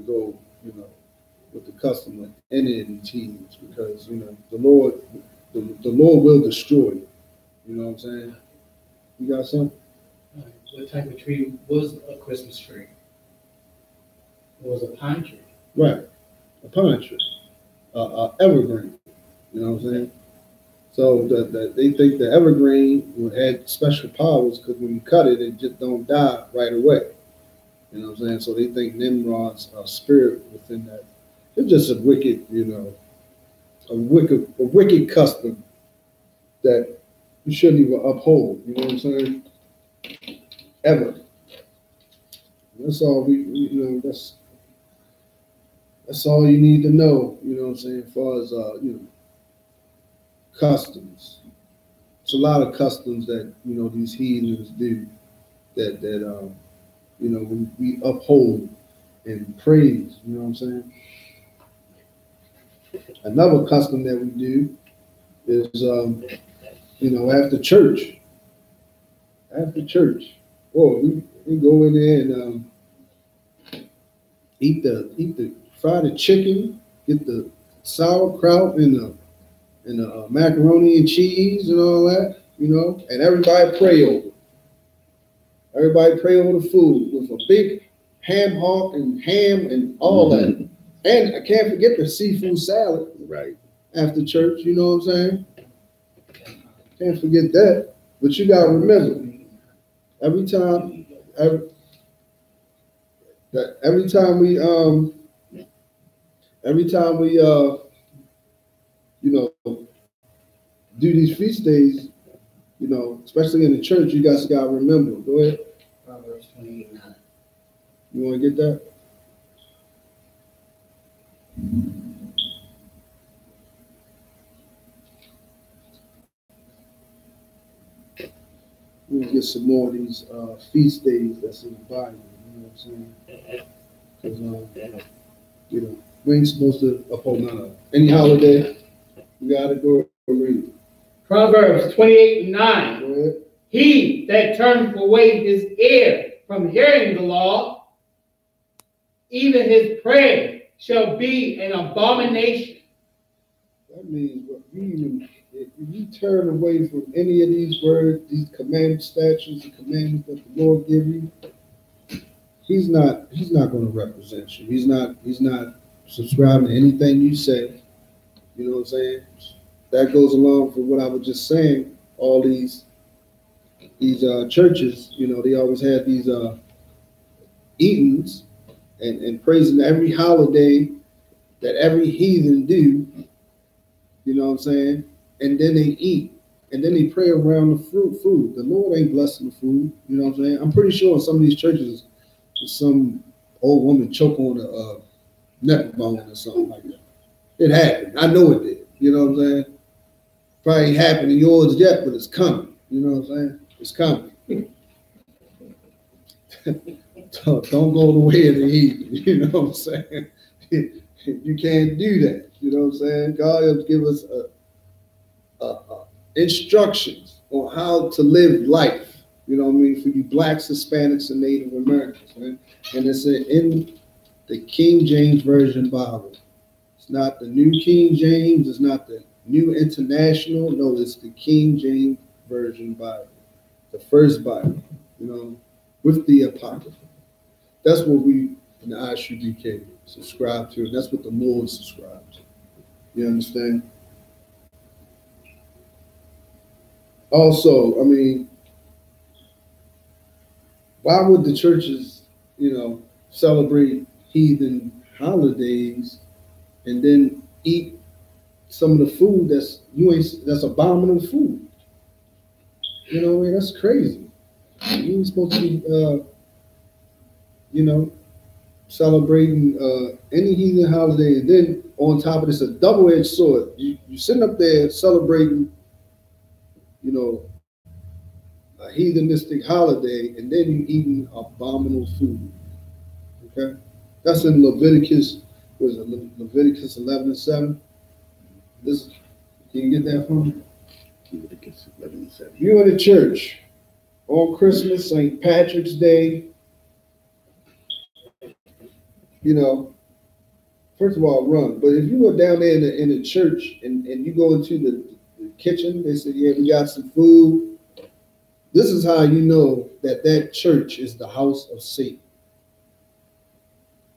go, you know, with the custom of any of these heathens because, you know, the Lord will destroy you. You know what I'm saying? You got something? What type of tree was a Christmas tree? It was a pine tree. Right. A pine tree. Evergreen. You know what I'm saying? So they think the evergreen would add special powers because when you cut it, it just don't die right away. You know what I'm saying? So they think Nimrod's spirit within that. It's just a wicked, you know, a wicked custom that you shouldn't even uphold. You know what I'm saying? Ever. That's all you know. That's all you need to know. You know what I'm saying? As far as you know, customs. It's a lot of customs that you know these heathens do that you know, we uphold and praise, you know what I'm saying? Another custom that we do is, you know, after church, we go in there and eat the fried chicken, get the sauerkraut and the macaroni and cheese and all that, you know, and everybody pray over it. Everybody pray over the food with a big ham hock and ham and all that. And I can't forget the seafood salad. Right. After church, you know what I'm saying? Can't forget that. But you got to remember, every time we you know, do these feast days, you know, especially in the church, you guys got to remember. Go ahead. Proverbs 28:9. You want to get that? We'll get some more of these feast days that's in the Bible. You know what I'm saying? Because, you know, we ain't supposed to uphold none of it. Any holiday, we got to go read it. Proverbs 28:9. Go ahead. He that turneth away his ear from hearing the law, even his prayer shall be an abomination. That means if you turn away from any of these words, these commandments, statutes, and commandments that the Lord give you, he's not going to represent you. He's not subscribing to anything you say. You know what I'm saying? That goes along for what I was just saying. All these churches, you know, they always had these eatings and praising every holiday that every heathen do, you know what I'm saying? And then they eat, and then they pray around the food. The Lord ain't blessing the food, you know what I'm saying? I'm pretty sure in some of these churches, some old woman choke on a neck bone or something like that. It happened. I know it did. You know what I'm saying? Probably ain't happened to yours yet, but it's coming. You know what I'm saying? It's coming. Don't go the way of the heathen. You know what I'm saying? You can't do that. You know what I'm saying? God has given us instructions on how to live life. You know what I mean? For you blacks, Hispanics, and Native Americans, man. And it's in the King James Version Bible. It's not the New King James. It's not the New International. No, it's the King James Version Bible, the first Bible. You know, with the Apocrypha. That's what we in the I.S.U.P.K subscribe to. And that's what the Lord subscribes to. You understand? Also, I mean, why would the churches, you know, celebrate heathen holidays and then eat some of the food that's abominable food? You know, I mean, that's crazy. You ain't supposed to be, you know, celebrating any heathen holiday, and then on top of this, a double-edged sword. You sitting up there celebrating, you know, a heathenistic holiday, and then you eating abominable food. Okay, that's in Leviticus. Was it Leviticus 11:7? This, can you get that from me? Leviticus 11:7. You in the church on Christmas, St. Patrick's Day. You know, first of all, run. But if you go down there in the church and you go into the kitchen, they say, yeah, we got some food. This is how you know that church is the house of Satan.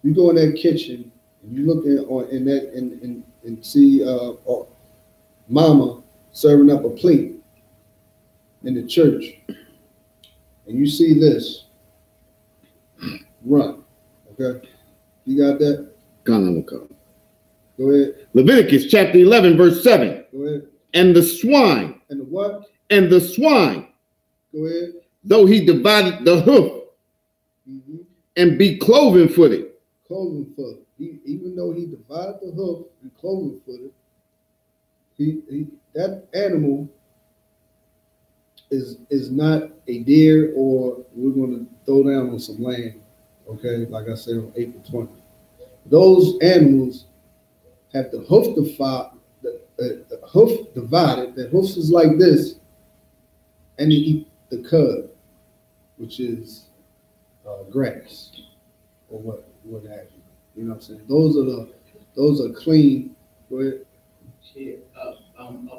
You go in that kitchen and you look in that and see mama serving up a plate in the church, and you see this, run. Okay. You got that? Go ahead. Leviticus chapter 11, verse 7. Go ahead. And the swine. And the what? And the swine. Go ahead. Though he divided the hoof and be cloven footed. Cloven footed. Even though he divided the hoof and cloven footed, that animal is not a deer, or we're going to throw down on some land. Okay, like I said on April 20th. Those animals have the hoof divided. The hoofs is like this, and they eat the cud, which is grass or what have you. You know what I'm saying? Those are clean. Go ahead. Shit, a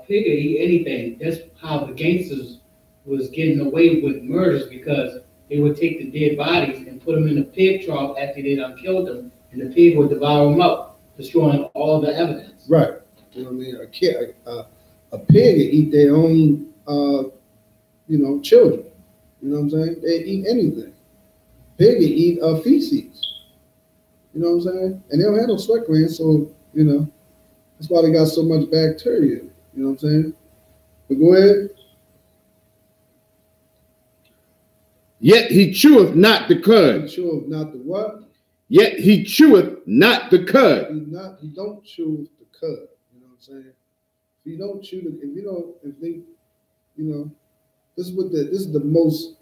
pig will eat anything. That's how the gangsters was getting away with murders, because they would take the dead bodies and put them in a pig trough after they done killed them, and the pig would devour them up, destroying all the evidence. Right. You know what I mean? A pig would eat their own, you know, children. You know what I'm saying? They eat anything. Pig would eat feces. You know what I'm saying? And they don't have no sweat glands, so, you know, that's why they got so much bacteria. You know what I'm saying? But go ahead. Yet he cheweth not the cud. He cheweth not the what? Yet he cheweth not the cud. He don't chew the cud. You know what I'm saying? If you don't chew you know, this is the most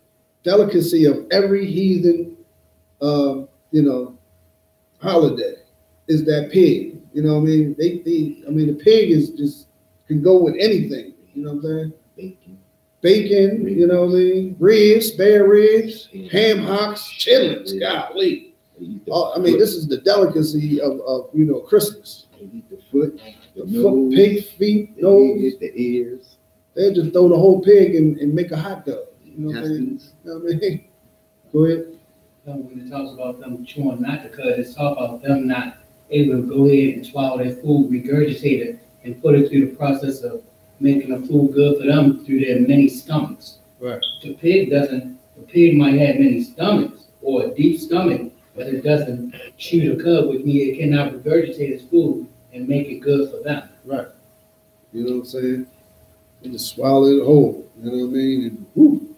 delicacy of every heathen, you know, holiday is that pig. You know what I mean? The pig is just can go with anything. You know what I'm saying? Bacon, you know what I mean? Ribs, spare ribs, ham hocks, chitlins. Golly. I mean, this is the delicacy of you know, Christmas. They eat the foot, the nose, pig feet, nose, the ears. They just throw the whole pig and make a hot dog. You know what I mean? You know what I mean? Go ahead. When it talks about them chewing not the cud, it's talking about them not able to go ahead and swallow their food, regurgitate it, and put it through the process of making the food good for them through their many stomachs. Right. The pig might have many stomachs or a deep stomach, but it doesn't chew the cud, which means it cannot regurgitate its food and make it good for them. Right. You know what I'm saying? And just swallow it whole. You know what I mean? And whoo,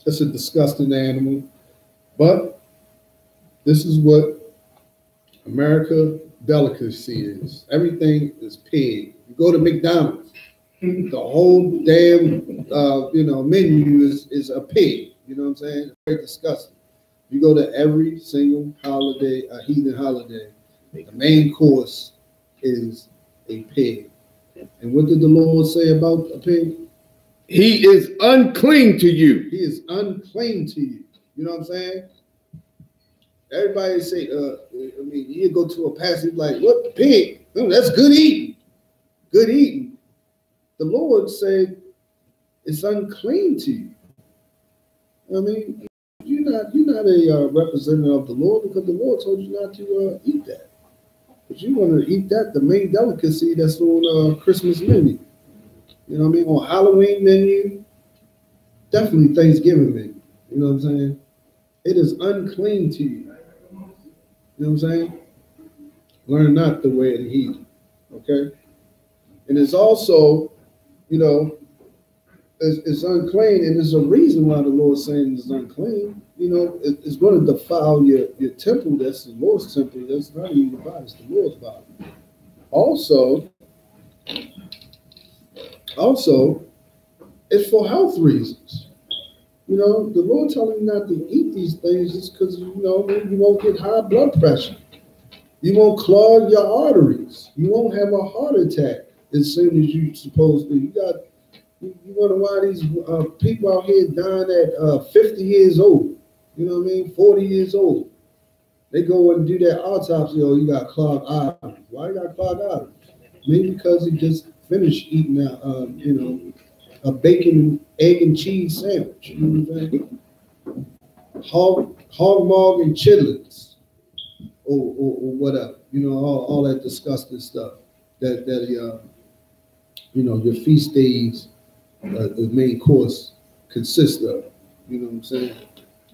that's a disgusting animal. But this is what America delicacy is. Everything is pig. You go to McDonald's, the whole damn menu is a pig. You know what I'm saying? It's very disgusting. You go to every single holiday, a heathen holiday, the main course is a pig. And what did the Lord say about a pig? He is unclean to you. He is unclean to you. You know what I'm saying? Everybody say, you go to a pastor like, what pig? Oh, that's good eating. Good eating. The Lord said it's unclean to you. I mean, you're not a representative of the Lord, because the Lord told you not to eat that. But you want to eat that, the main delicacy that's on Christmas menu. You know what I mean? On Halloween menu, definitely Thanksgiving menu. You know what I'm saying? It is unclean to you. You know what I'm saying? Learn not the way of the heathen. Okay? And it's also, it's unclean, and there's a reason why the Lord's saying it's unclean. It's going to defile your temple. That's the Lord's temple. That's not even your body, it's the Lord's body. Also, it's for health reasons. The Lord telling you not to eat these things is because, you won't get high blood pressure. You won't clog your arteries. You won't have a heart attack as soon as you're supposed to. You wonder why these people out here dying at 50 years old. You know what I mean? 40 years old. They go and do that autopsy. Oh, you got clogged arteries. Why you got clogged arteries? Maybe because he just finished eating a bacon, egg, and cheese sandwich. You know what I'm saying? Hog maw and chitlins, or whatever. All that disgusting stuff that your feast days, the main course consists of. You know what I'm saying?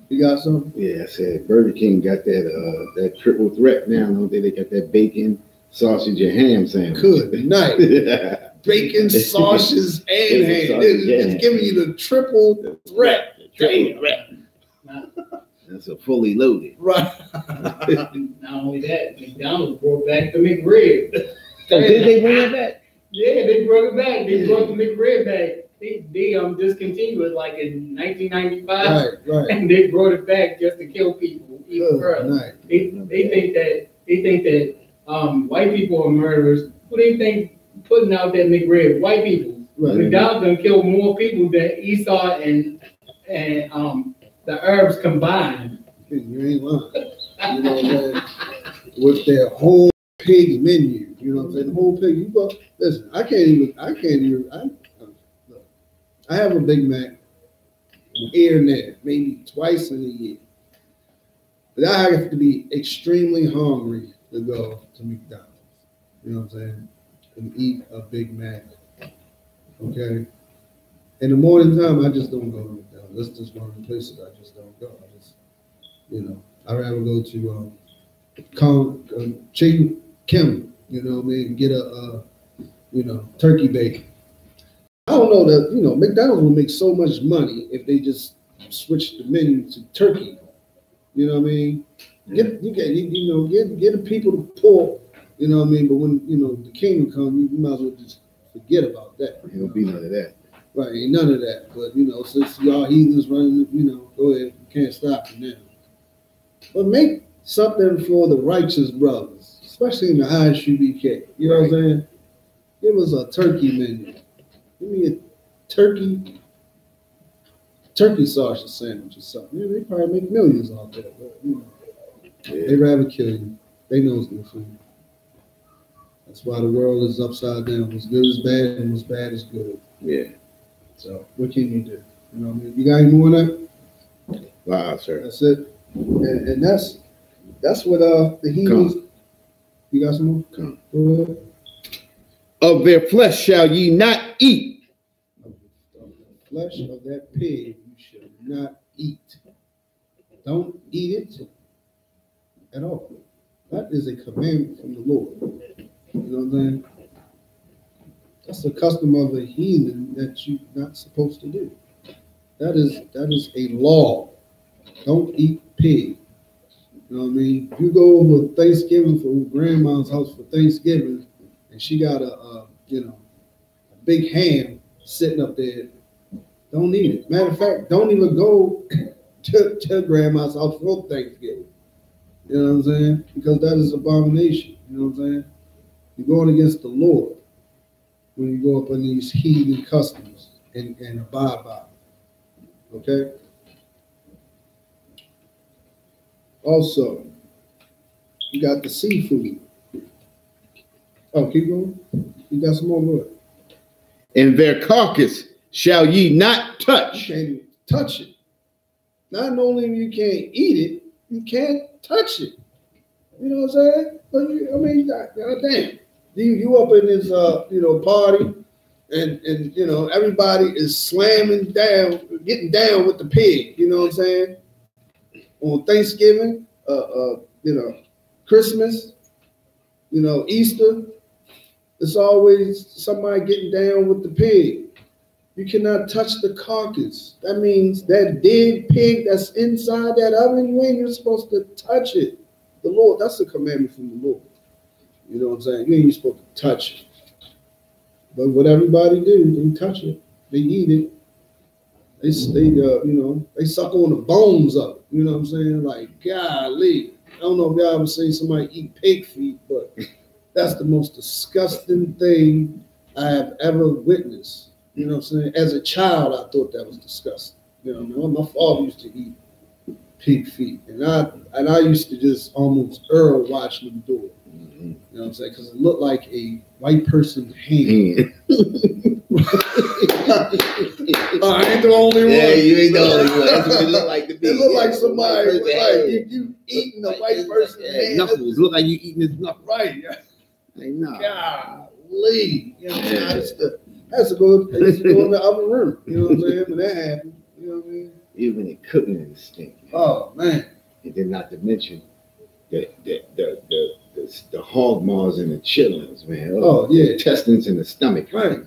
You got something? Yeah, I said Burger King got that triple threat now. Don't they got that bacon, sausage, and ham sandwich? Good night. Bacon, sausages, and ham. It's giving you the triple threat. That's a fully loaded. Right. Not only that, McDonald's brought back the McRib. Did they bring it back? Yeah, they brought it back. They brought the McRib back. They discontinued it like in 1995, right. And they brought it back just to kill people even further. They think that white people are murderers. Who they think putting out that McRib? White people. Right. McDonald's done killed more people than Esau and the Arabs combined. You ain't lying. You know what I'm saying? With their whole pig menu. You know what I'm saying? The whole pig. Listen, I can't even. I have a Big Mac here and there, maybe twice in a year. But I have to be extremely hungry to go to McDonald's. You know what I'm saying? And eat a Big Mac. Okay? In the morning time, I just don't go to McDonald's. That's just one of the places I just don't go. I'd rather go to Chicken Kim, you know what I mean, get a turkey bacon. I don't know that, McDonald's will make so much money if they just switch the menu to turkey. You know what I mean? Get the people to pork, you know what I mean? But when, the kingdom comes, you might as well just forget about that. There won't be none of that. Right, ain't none of that. But, since y'all heathens running, go ahead. You can't stop it now. But make something for the righteous brothers, especially in the I.S.U.P.K. You know what I'm saying? Give us a turkey menu. Give me a turkey sausage sandwich or something. They probably make millions off that, but they rather kill you. They know it's good for you. That's why the world is upside down. What's good is bad, and what's bad is good. Yeah. So what can you do? You know what I mean? You got any more on that? Wow, sir. That's it. And that's what the heathens. You got some more? Come. Go ahead. Of their flesh shall ye not eat. Of the flesh of that pig you shall not eat. Don't eat it. at all. That is a commandment from the Lord. You know what I'm saying? That's the custom of a heathen that you're not supposed to do. That is a law. Don't eat pig. You know what I mean? If you go over Thanksgiving for grandma's house for Thanksgiving, and she got a big ham sitting up there, don't eat it. Matter of fact, don't even go to grandma's house for Thanksgiving. You know what I'm saying? Because that is abomination. You know what I'm saying? You're going against the Lord when you go up on these heathen customs and abide by them. Okay? Also, you got the seafood. Oh, keep going. You got some more wood. And their carcass shall ye not touch. You can't even touch it. Not only you can't eat it, you can't touch it. You know what I'm saying? But goddamn. You up in this party and everybody is slamming down, getting down with the pig, you know what I'm saying? On Thanksgiving, Christmas, Easter, it's always somebody getting down with the pig. You cannot touch the carcass. That means that dead pig that's inside that oven, you ain't even supposed to touch it. The Lord, that's a commandment from the Lord. You know what I'm saying? You ain't even supposed to touch it. But what everybody do, they touch it, they eat it. They suck on the bones of it. You know what I'm saying? Like, golly. I don't know if y'all ever seen somebody eat pig feet, but that's the most disgusting thing I have ever witnessed. You know what I'm saying? As a child, I thought that was disgusting. You know, my father used to eat pig feet, and I used to just almost watching them do it. You know what I'm saying? Because it looked like a white person's hand. I ain't the only one. Yeah, you ain't the only one. That's what it looked like to be. It looked like somebody, like you eating a white person's hand. Knuckles. Look like you eating his knuckles. Right. Like, nah. Golly. You know what I'm saying? I used to go in the other room. You know what I'm saying? When that happened. You know what I mean? Even in cooking and stinking. Oh, man. And then not to mention the hog maws and the chillings, man. Oh, yeah. The intestines in the stomach. Right.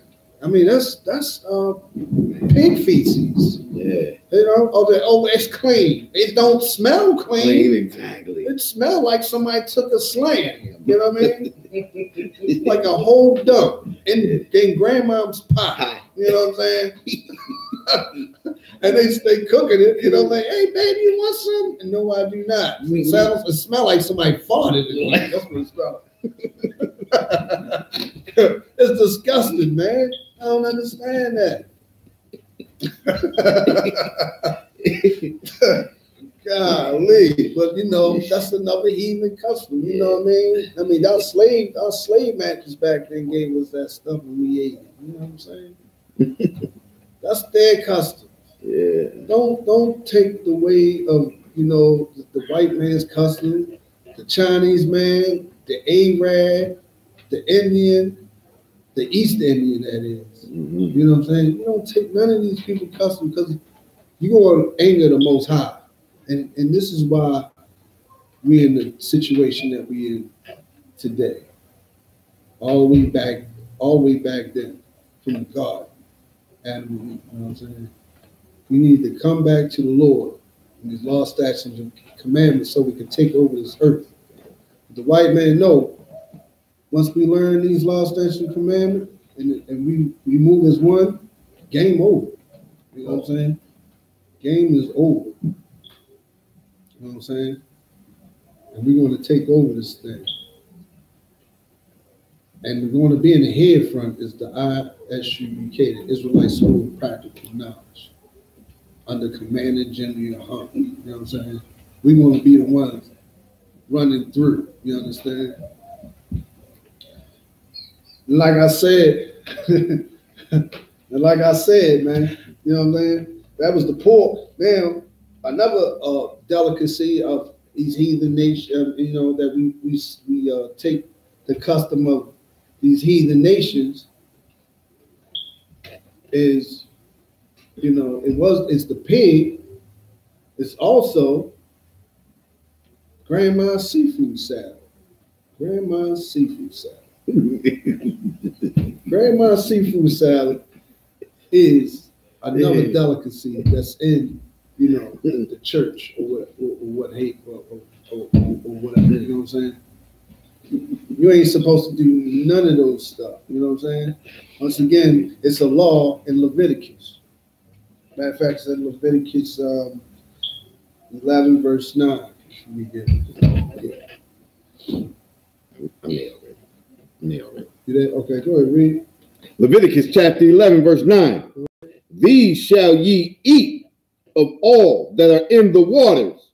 I mean, that's pig feces. Yeah. It's clean. It don't smell clean. Exactly. It smells like somebody took a slam. You know what I mean? Like a whole dump in grandma's pot. You know what I'm saying? And they cooking it. You know, like, hey, baby, you want some? And no, I do not. It smells like somebody farted in it. That's what it smells like. It's disgusting, man. I don't understand that. Golly, but that's another heathen custom. You know what I mean? I mean, our slave masters back then gave us that stuff and we ate it. You know what I'm saying? That's their custom. Yeah. Don't take the way of the white man's custom, the Chinese man, the Arab, the Indian, the East Indian, that is. Mm-hmm. You know what I'm saying? You don't take none of these people custom because you're going to anger the Most High. And this is why we're in the situation that we're in today. All the way back then from the garden. Adam and Eve, you know what I'm saying? We need to come back to the Lord and His law, statutes, and commandments so we can take over this earth. The white man know once we learn these law, statutes, and commandments and we move as one, game over. You know what I'm saying? Game is over. You know what I'm saying? And we're going to take over this thing. And we're going to be in the head front is the I.S.U.P.K, the Israelite School of Practical Knowledge, under Commander Gen.YAHANNA. You know what I'm saying? We're going to be the ones running through. You understand? Like I said, man, you know what I'm saying? That was the pork. Now, another delicacy of these heathen nations, that we take the custom of these heathen nations is, it's the pig. It's also Grandma's seafood salad. Grandma's seafood salad. Grandma's seafood salad is another delicacy that's in, you know, the church or whatever. You know what I'm saying? You ain't supposed to do none of those stuff. You know what I'm saying? Once again, it's a law in Leviticus. Matter of fact, it's in Leviticus 11, verse 9. Let me get it. I'm there already. You there? Okay, go ahead, read. Leviticus chapter 11, verse 9. These shall ye eat of all that are in the waters.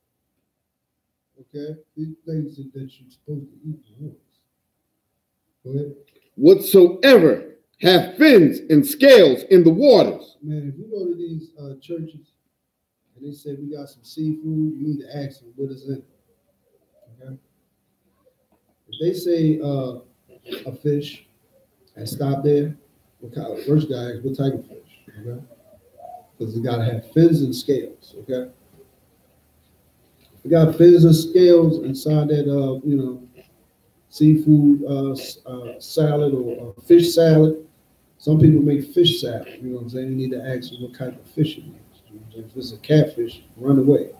Okay, these things that you're supposed to eat in the waters. Go ahead. Whatsoever have fins and scales in the waters. Man, if you go to these churches and they say we got some seafood, you need to ask them what is in it. Okay. If they say a fish and stop there, first guy, what type of fish? Okay. Because it gotta have fins and scales. Okay. We got fins and scales inside that you know, seafood salad or fish salad. Some people make fish salad. You know what I'm saying? You need to ask them what kind of fish it is. You know, if it's a catfish, run away.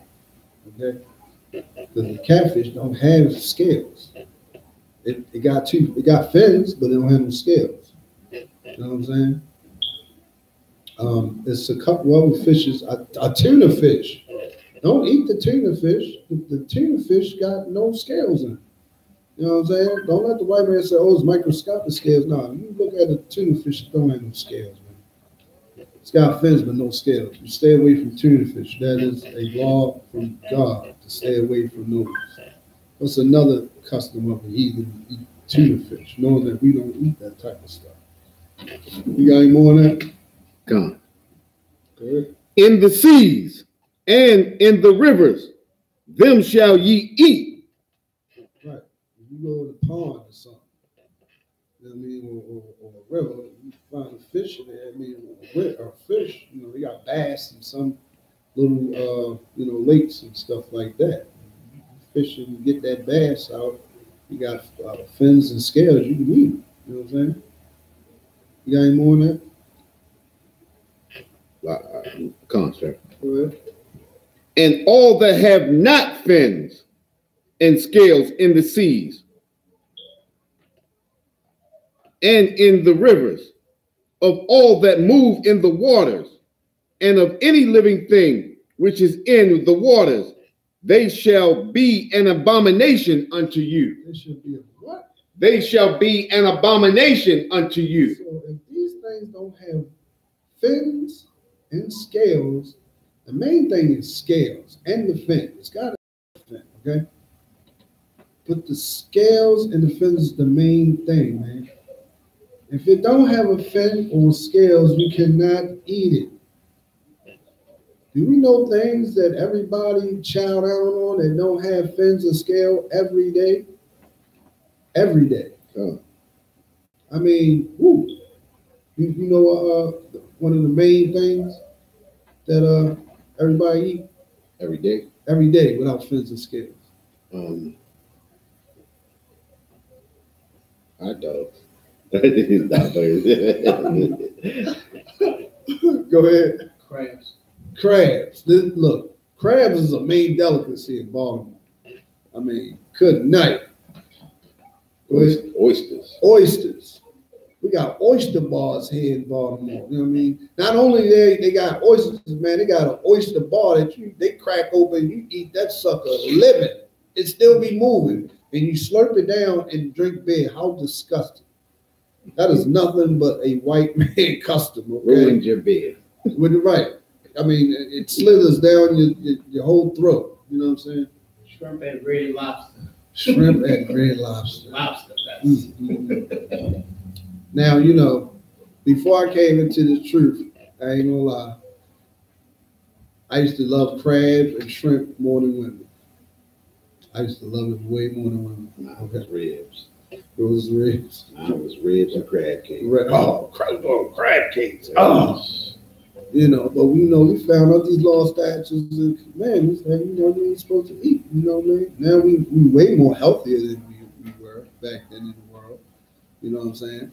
Okay? Because the catfish don't have scales. It got fins, but it don't have no scales. You know what I'm saying? It's a couple other fishes. A tuna fish. Don't eat the tuna fish. The tuna fish got no scales in it. You know what I'm saying? Don't let the white man say, oh, it's microscopic scales. No, you look at a tuna fish, it don't have no scales, man. It's got fins, but no scales. You stay away from tuna fish. That is a law from God to stay away from those. What's another custom of the heathen to eat tuna fish, knowing that we don't eat that type of stuff? You got any more on that? God. Good. In the seas and in the rivers, them shall ye eat. Right. If you go to the pond or something, you know what I mean, or a river, you find a fish in there. I mean, a fish, you know, they got bass and some little, you know, lakes and stuff like that. Fish and get that bass out. You got fins and scales, you can eat. You know what I'm saying? You got any more on that? Construct. Go ahead. And all that have not fins and scales in the seas and in the rivers, of all that move in the waters, and of any living thing which is in the waters, they shall be an abomination unto you. They should be a what? They shall be an abomination unto you. So if these things don't have fins and scales, the main thing is scales and the fin. It's got a fin, okay? But the scales and the fins is the main thing, man. If it don't have a fin or scales, you cannot eat it. Do we know things that everybody chow down on that don't have fins or scale every day? Every day. I mean, woo. You know one of the main things that everybody eat? Every day? Every day without fins and scales. Hot dogs. Go ahead. Crabs. Look, crabs is a main delicacy in Baltimore. I mean, good night. Oysters. We got oyster bars here in Baltimore. You know what I mean? Not only they got oysters, man, they got an oyster bar that they crack open, you eat that sucker living. It still be moving. And you slurp it down and drink beer. How disgusting. That is nothing but a white man custom. Okay? Ruined your beer. With the right. I mean, it slithers down your whole throat. You know what I'm saying? Shrimp and red lobster. Shrimp and red lobster. Lobster. Mm-hmm. Now, you know, before I came into the truth, I ain't gonna lie, I used to love crab and shrimp more than women. I used to love it way more than women. Mine was ribs. It was ribs. Mine was ribs and crab cakes. Crab cakes. Oh. You know, but we know we found out these law, statutes, and commandments that we ain't supposed to eat. You know what I mean? Now we way more healthier than we were back then in the world. You know what I'm saying?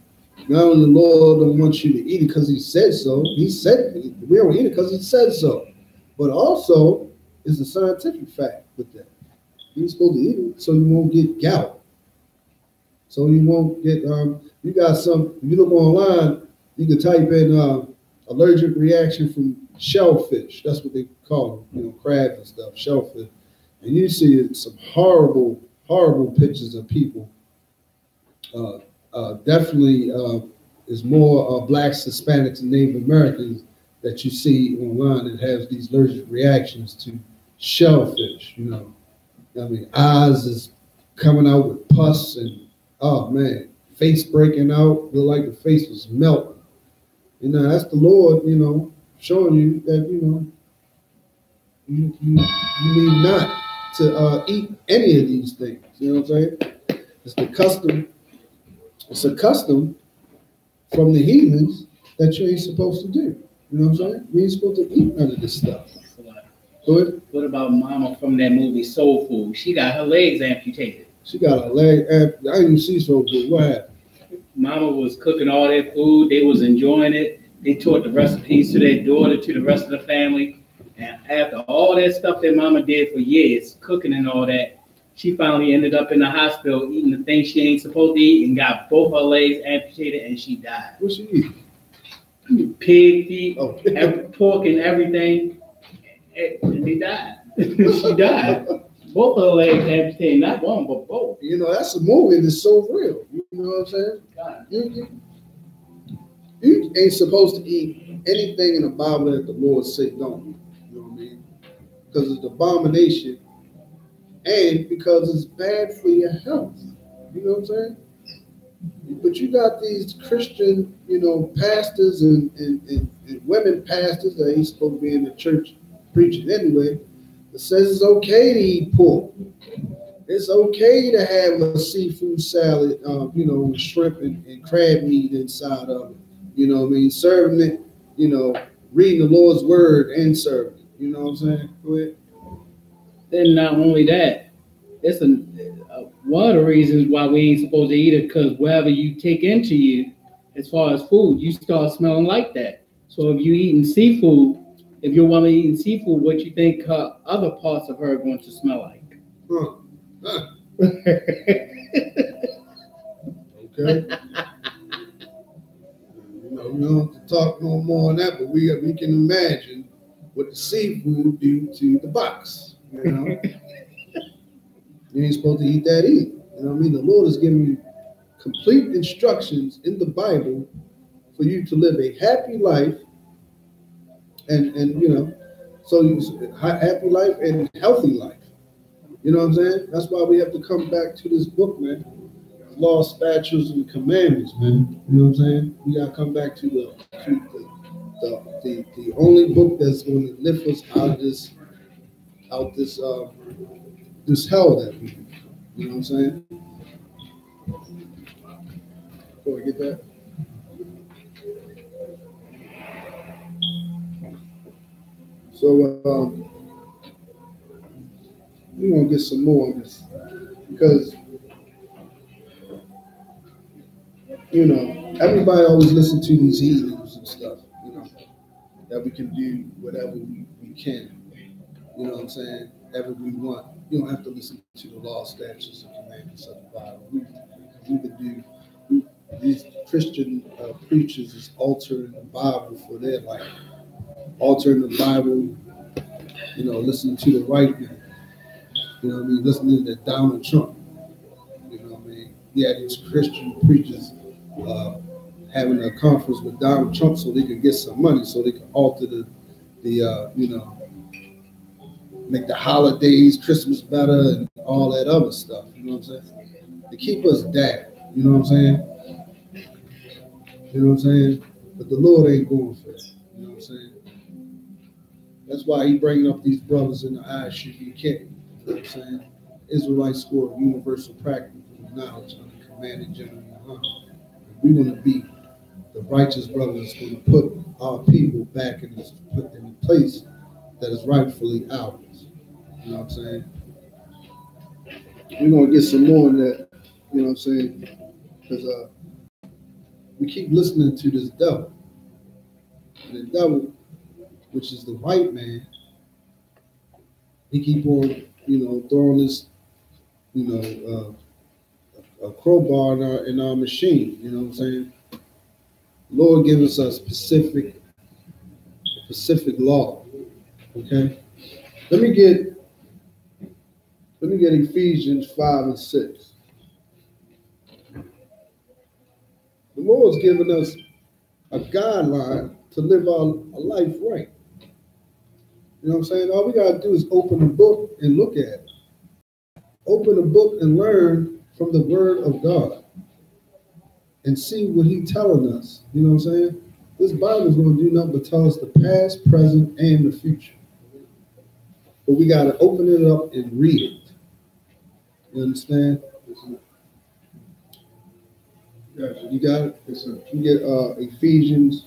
Not only the Lord don't want you to eat it because He said so. He said we don't eat it because He said so. But also, it's a scientific fact with that. You're supposed to eat it so you won't get gout. So you won't get you got some. If you look online, you can type in allergic reaction from shellfish. That's what they call them, you know, crabs and stuff, shellfish. And you see some horrible, horrible pictures of people. Definitely is more blacks, Hispanics, and Native Americans that you see online that has these allergic reactions to shellfish. You know, I mean, eyes is coming out with pus and oh man, face breaking out, look like the face was melting. You know, that's the Lord, you know, showing you that, you know, you need not to eat any of these things. You know what I'm saying? It's the custom. It's a custom from the heathens that you ain't supposed to do. You know what I'm saying? You ain't supposed to eat none of this stuff. Go ahead. What about Mama from that movie Soul Food? She got her legs amputated. She got her leg. I didn't even see Soul Food. What happened? Mama was cooking all that food. They was enjoying it. They taught the recipes to their daughter, to the rest of the family. And after all that stuff that Mama did for years, cooking and all that, she finally ended up in the hospital eating the things she ain't supposed to eat and got both her legs amputated and she died. What she eat? Pig feet, pork and everything. And they died. She died. Both of her legs amputated, not one, but both. You know, that's a movie that's so real. You know what I'm saying? God. You ain't supposed to eat anything in the Bible that the Lord said don't eat. You know what I mean? Because it's an abomination and because it's bad for your health. You know what I'm saying? But you got these Christian, you know, pastors and women pastors that ain't supposed to be in the church preaching anyway. It says it's okay to eat pork. It's okay to have a seafood salad, you know, with shrimp and crab meat inside of it. You know what I mean? Serving it, you know, reading the Lord's word and serving it. You know what I'm saying? Go ahead. Then not only that, it's one of the reasons why we ain't supposed to eat it, because whatever you take into you, as far as food, you start smelling like that. So if you eating seafood, if your woman eating seafood, what you think her other parts of her are going to smell like? Okay. You know, we don't have to talk no more on that, but we can imagine what the seafood do to the box. You know, you ain't supposed to eat that either. You know what I mean? The Lord is giving you complete instructions in the Bible for you to live a happy life, and you know, so you happy life and healthy life. You know what I'm saying? That's why we have to come back to this book, man. Law, statutes, and commandments, man. You know what I'm saying? We gotta come back to the only book that's going to lift us out of this hell that we in. You know what I'm saying? Before we get that. So we want to get some more on this because, you know, everybody always listen to these heathens and stuff, you know, that we can do whatever we can, you know what I'm saying, whatever we want. You don't have to listen to the law, statutes, and commandments of the Bible. We can do, these Christian preachers is altering the Bible for their life, altering the Bible, you know, listening to the right man, you know what I mean, listening to Donald Trump, you know what I mean. He had these Christian preachers having a conference with Donald Trump so they could get some money, so they could alter the you know, make the holidays, Christmas better, and all that other stuff. You know what I'm saying? To keep us down. You know what I'm saying? You know what I'm saying? But the Lord ain't going for it. You know what I'm saying? That's why He bringing up these brothers in the I.S.U.P.K. You know what I'm saying? Israelite school of universal practical knowledge under commanded Gen.YAHANNA. We want to be the righteous brothers that's going to put our people back in the place that is rightfully ours. You know what I'm saying? We're gonna get some more on that. You know what I'm saying? Because we keep listening to this devil, and the devil, which is the white man, he keep on, throwing this, a crowbar in our machine. You know what I'm saying? Lord give us a specific law. Okay. Let me get Ephesians 5 and 6. The Lord's given us a guideline to live our life right. You know what I'm saying? All we gotta do is open the book and look at it. Open the book and learn from the Word of God and see what He's telling us. You know what I'm saying? This Bible is going to do nothing but tell us the past, present, and the future. But we got to open it up and read it. You understand? You got it? You get Ephesians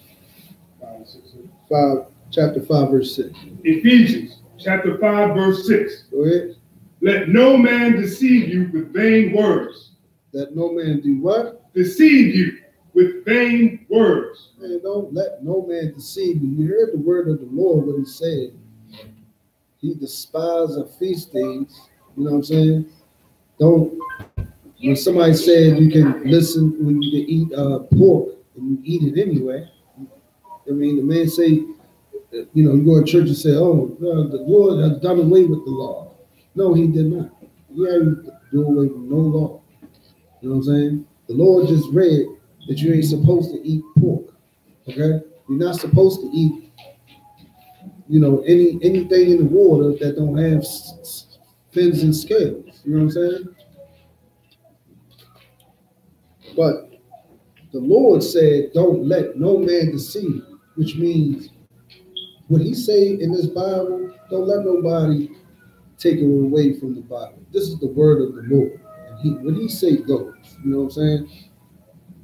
5, chapter 5, verse 6. Ephesians chapter 5, verse 6. Go ahead. Let no man deceive you with vain words. Let no man do what? Deceive you with vain words. Man, don't let no man deceive you. You heard the word of the Lord, what He said. He despises a feast days. You know what I'm saying? Don't. When somebody said you can listen when you can eat pork and you eat it anyway. I mean, the man say, you go to church and say, oh, the Lord has done away with the law. No, He did not. He hadn't done away with no law. You know what I'm saying? The Lord just read that you ain't supposed to eat pork. Okay? You're not supposed to eat, anything in the water that don't have fins and scales. You know what I'm saying? But the Lord said, don't let no man deceive you, which means what He say in this Bible, don't let nobody take it away from the Bible. This is the word of the Lord. And what He say goes. You know what I'm saying?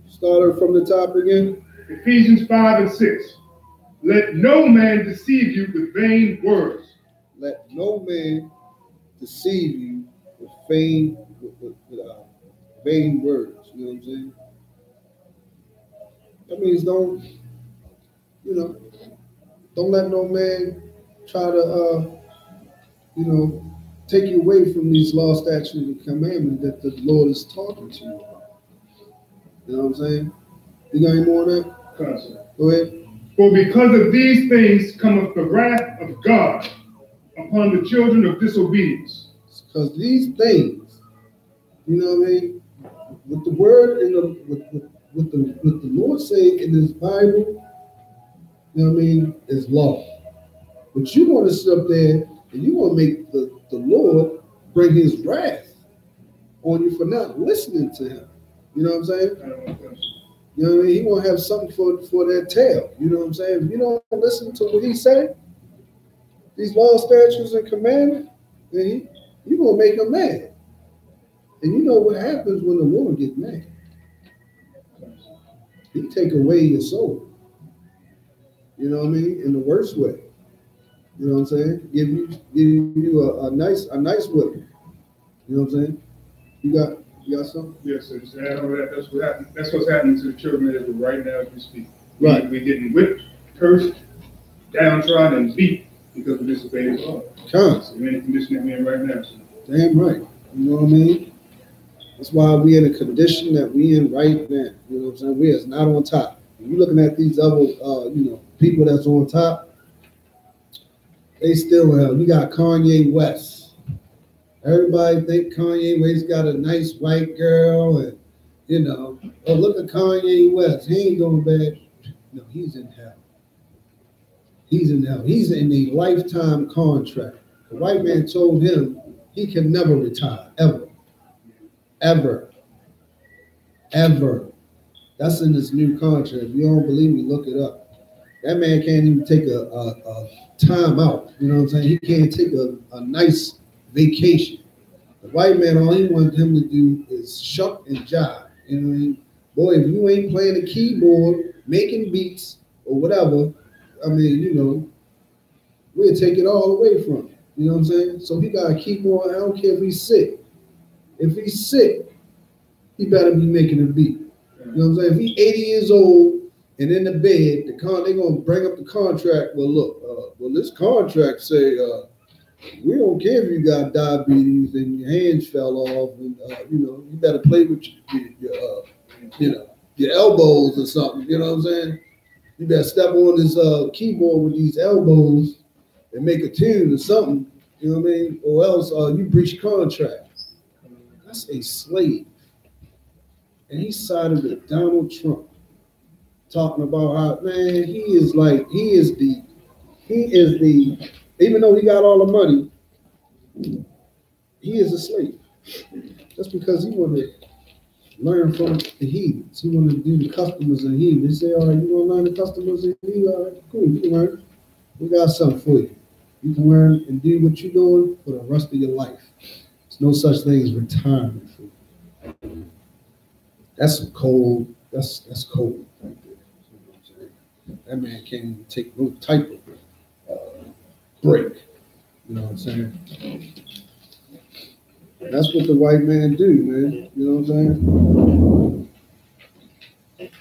Start from the top again. Ephesians 5 and 6. Let no man deceive you with vain words. Let no man deceive you with vain words. You know what I'm saying? That means don't let no man try to take you away from these law, statutes, and commandments that the Lord is talking to you about. You know what I'm saying? You got any more on that? Go ahead. For because of these things cometh the wrath of God upon the children of disobedience. Because these things, you know what I mean? With the word and with the Lord say in this Bible, you know what I mean, is law. But you want to sit up there and you want to make the Lord bring His wrath on you for not listening to Him. You know what I'm saying? You know what I mean? He want to have something for that tail. You know what I'm saying? If you don't listen to what He said, these law, statutes, and commandments, then you're going to make Him mad. And you know what happens when the Lord gets mad? He take away your soul. You know what I mean? In the worst way. You know what I'm saying? Give you a nice whipping. You know what I'm saying? You got something? Yes, sir. That's what happened. That's what's happening to the children of Israel right now as we speak. Right. We're getting whipped, cursed, downtrodden, and beat because we disobeyed the law. So we're in the condition that we're in right now. So. Damn right. You know what I mean? That's why we're in the condition that we're in right now. You know what I'm saying? We is not on top. When you're looking at these other, people that's on top, they still hell. You got Kanye West. Everybody think Kanye West got a nice white girl, and oh, look at Kanye West. He ain't going bad. No, he's in hell. He's in hell. He's in a lifetime contract. The white man told him he can never retire, ever. Ever. Ever. That's in this new contract. If you don't believe me, look it up. That man can't even take a time out. You know what I'm saying? He can't take a nice vacation. The white man, all he wanted him to do is shuck and jive. You know what I mean? Boy, if you ain't playing the keyboard, making beats, or whatever, I mean, you know, we'll take it all away from him. You know what I'm saying? So he gotta keep on. I don't care if he's sick. If he's sick, he better be making a beat. You know what I'm saying? If he's 80 years old and in the bed, they're gonna bring up the contract. Well, look, well, this contract say we don't care if you got diabetes and your hands fell off, and you know, you better play with your elbows or something. You know what I'm saying? You better step on this keyboard with these elbows and make a tune or something. You know what I mean? Or else you breach contract. That's a slave. And he sided with Donald Trump, talking about how, man, he is the, even though he got all the money, he is a slave. Just because he wanted to learn from the heathens. He wanted to do the customs of the heathens. They say, all right, you want to learn the customs of the heathens? All right, cool, you can learn. We got something for you. You can learn and do what you're doing for the rest of your life. There's no such thing as retirement for you. That's some cold, that's cold right there. You know what I'm saying? That man can't even take no type of break. You know what I'm saying? That's what the white man do, man. You know what I'm saying?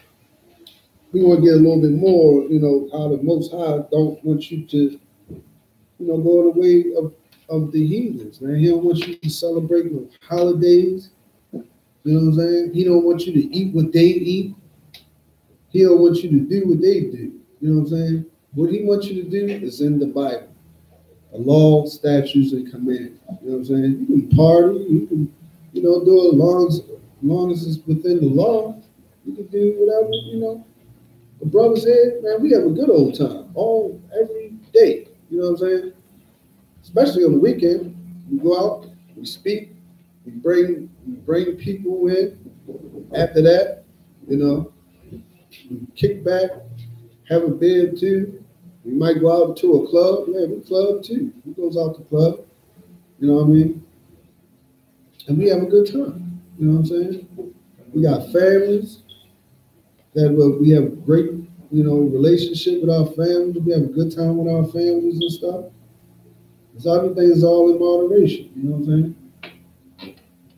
We want to get a little bit more, you know, how the Most High don't want you to, you know, go the way of the heathens, man. He don't want you to celebrate no holidays. You know what I'm saying? He don't want you to eat what they eat. He don't want you to do what they do. You know what I'm saying? What he wants you to do is in the Bible. The law, statutes, and commandments. You know what I'm saying? You can party, you can, you know, do it as long as it's within the law. You can do whatever, you know. The brother said, man, we have a good old time every day. You know what I'm saying? Especially on the weekend. We go out, we speak, we bring people in. After that, you know, we kick back, have a beer too. We might go out to a club. Yeah, we club too. We goes out to club. You know what I mean? And we have a good time. You know what I'm saying? We got families that we have a great, you know, relationship with our families. We have a good time with our families and stuff. So everything is all in moderation. You know what I'm saying?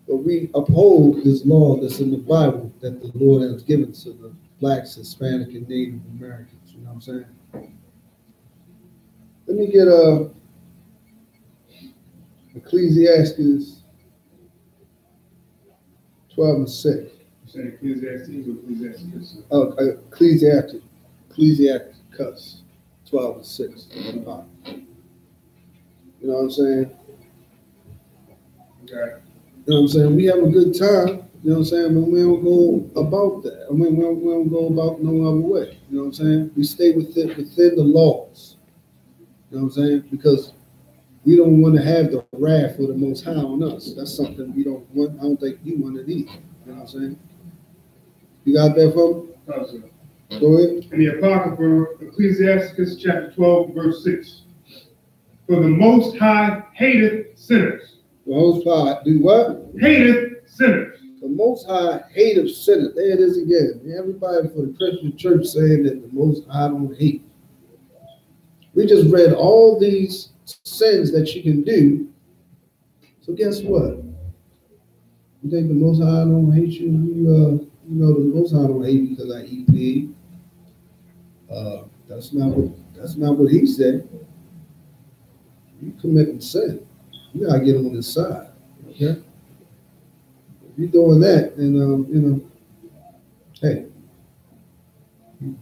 But we uphold this law that's in the Bible that the Lord has given to the Blacks, Hispanic, and Native Americans. You know what I'm saying? Let me get Ecclesiastes 12 and 6. You saying Ecclesiastes or Ecclesiastes? Oh, Ecclesiastes 12 and 6. You know what I'm saying? Okay. You know what I'm saying? We have a good time, you know what I'm saying, but we don't go about that. I mean, we don't go about no other way. You know what I'm saying? We stay within the laws. You know what I'm saying? Because we don't want to have the wrath of the Most High on us. That's something we don't want. I don't think you want it either. You know what I'm saying? You got that for me? No, sir. Go ahead. In the Apocrypha, Ecclesiastes chapter 12, verse 6. For the Most High hateth sinners. The Most High do what? Hateth sinners. The Most High hateth sinners. There it is again. Everybody for the Christian church saying that the Most High don't hate. We just read all these sins that you can do. So guess what? You think the Most High don't hate you? You know the Most High don't hate because I eat pig. That's not what he said. You committing sin. You gotta get on his side. Okay? If you're doing that, then you know, hey,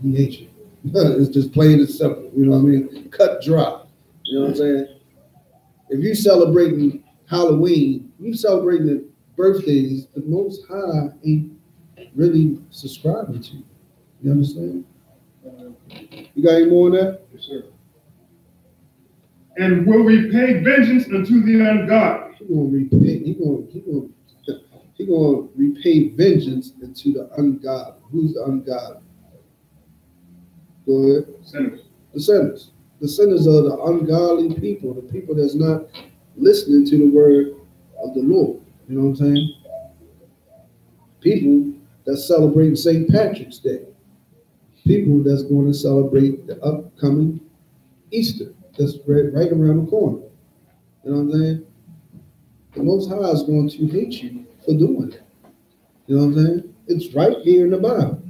he hates you. It's just plain and simple. You know what I mean? Cut dry. You know what I'm saying? If you celebrating Halloween, you celebrating the birthdays, the Most High ain't really subscribing to you. You understand? You got any more on that? Yes, sir. And will repay vengeance unto the ungodly. He gonna repay vengeance unto the ungodly. Who's the ungodly? Go ahead. Sinners. The sinners. The sinners are the ungodly people, the people that's not listening to the word of the Lord. You know what I'm saying? People that celebrate St. Patrick's Day. people that's going to celebrate the upcoming Easter. That's right around the corner. You know what I'm saying? The Most High is going to hate you for doing it. You know what I'm saying? It's right here in the Bible.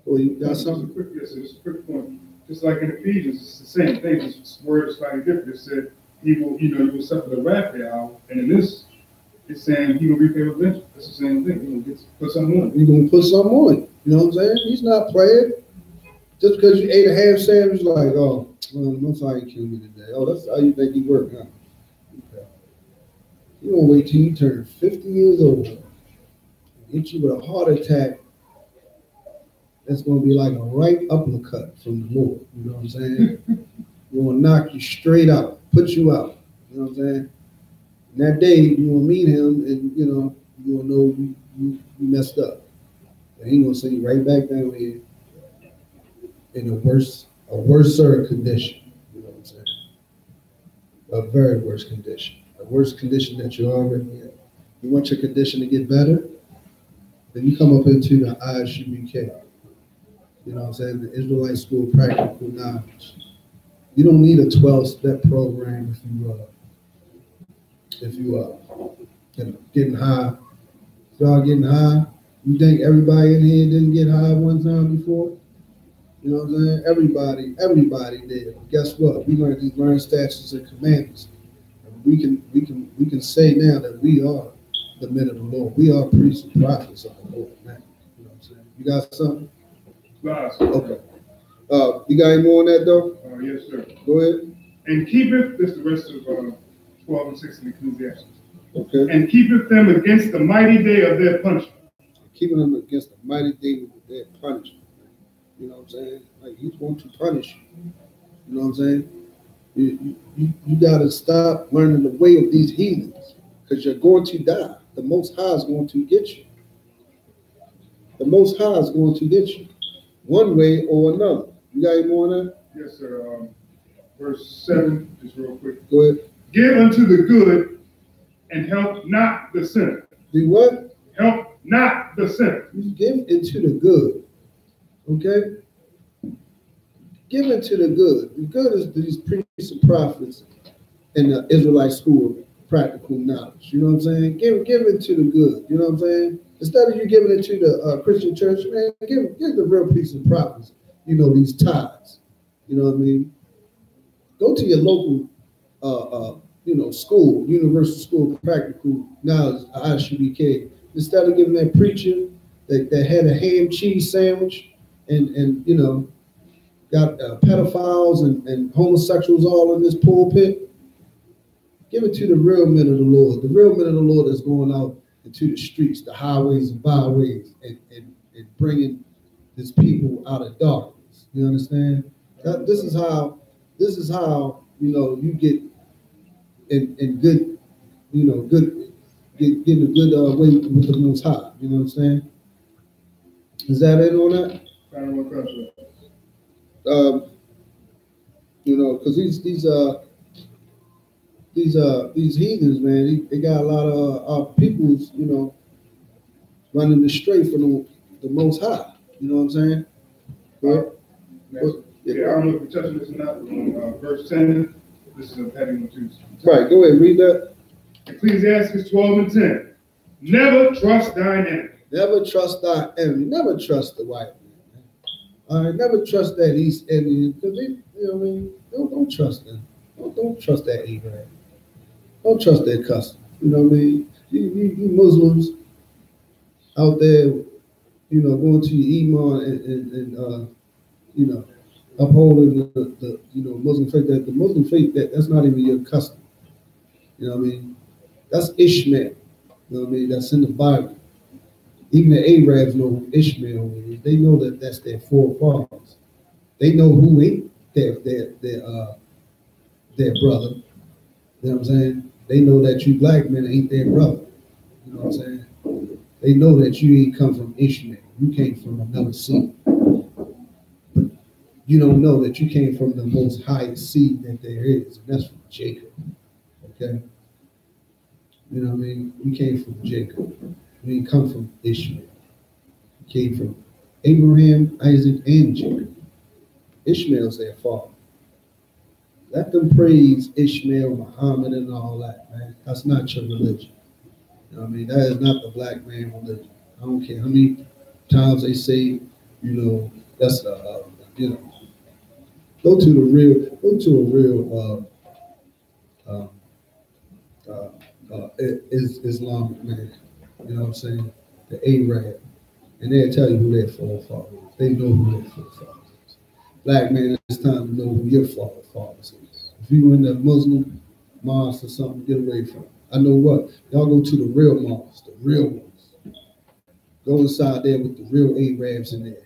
Well, you got something? Just a quick point. Just like in Ephesians, it's the same thing. This word is slightly different. It said he will, you will suffer the wrath thereof. And in this, it's saying he will repay with vengeance. That's the same thing. He will put something on. You're going to put something on it. You know what I'm saying? He's not playing. Just because you ate a ham sandwich, like, oh, well, I'm sorry you killed me today. Oh, that's how you think he worked, huh? Okay. You won't wait till you turn 50 years old and hit you with a heart attack. That's going to be like a right uppercut from the Lord. You know what I'm saying? We're going to knock you straight out, put you out. You know what I'm saying? And that day, you will meet him, and, you will know you messed up. And he's going to send you right back down here in a worse condition. You know what I'm saying? A very worse condition. A worse condition that you're already in. You want your condition to get better? Then you come up into the I.S.U.P.K. You know what I'm saying? The Israelite School of Practical Knowledge. You don't need a 12-step program if you getting high. If y'all getting high, you think everybody in here didn't get high one time before? You know what I'm saying? Everybody did. But guess what? We learn statutes and commandments. And we can say now that we are the men of the Lord. We are priests and prophets of the Lord. Man. You know what I'm saying? You got something? Okay. You got any more on that though? Yes, sir. Go ahead. And keepeth, this is the rest of 12 and 6 in Ecclesiastes. Okay. And keepeth them against the mighty day of their punishment. Keeping them against the mighty day of their punishment. You know what I'm saying? Like, he's going to punish you. You know what I'm saying? You got to stop learning the way of these heathens, because you're going to die. The Most High is going to get you. The Most High is going to get you, one way or another. You got any more on that? Yes, sir. Verse 7, just real quick. Go ahead. Give unto the good and help not the sinner. Do what? Help not the sinner. You give into the good. Okay? Give into the good. The good is these priests and prophets in the Israelite School of Practical Knowledge. You know what I'm saying? Give into the good. You know what I'm saying? Instead of you giving it to the Christian church, man, give the real priests and prophets, these tithes. You know what I mean? Go to your local, school, Universal School of Practical Knowledge, I.S.U.P.K. Instead of giving that preacher that had a ham cheese sandwich and got pedophiles and homosexuals all in this pulpit, give it to the real men of the Lord. The real men of the Lord is going out into the streets, the highways and byways, and bringing his people out of darkness. You understand? This is how you get in good, getting a good way with the Most High. You know what I'm saying? Is that it on that? Because these heathens, man, they got a lot of our peoples, running astray from the Most High. You know what I'm saying? Yeah, I don't know if we're touching this or not. Verse 10, this is a heading one too. Right, go ahead, read that. Ecclesiastes 12 and 10. Never trust thine enemy. Never trust thy enemy. Never trust the white man. All right, never trust that East Indian, because don't trust them. Don't trust that Abraham. Don't trust their custom. You know what I mean? You Muslims out there, going to your imam and upholding the Muslim faith. That the Muslim faith that's not even your custom. You know what I mean? That's Ishmael. You know what I mean? That's in the Bible. Even the Arabs know who Ishmael is. They know that that's their forefathers. They know who ain't their brother. You know what I'm saying? They know that you black men ain't their brother. You know what I'm saying? They know that you ain't come from Ishmael. You came from another seed. But you don't know that you came from the most highest seed that there is, and that's from Jacob. Okay? You know what I mean? You came from Jacob. You didn't come from Ishmael. You came from Abraham, Isaac, and Jacob. Ishmael's their father. Let them praise Ishmael, Muhammad, and all that, man. That's not your religion. You know what I mean? That is not the black man religion. I don't care how many times they say, you know, that's you know, go to a real Islamic man. You know what I'm saying? The Arab, and they'll tell you who their forefather is. They know who their forefather is. Black man, it's time to know who your forefathers is. If you in the Muslim mosque or something, get away from it. I know what, y'all go to the real mosques, the real ones. Go inside there with the real Arabs in there.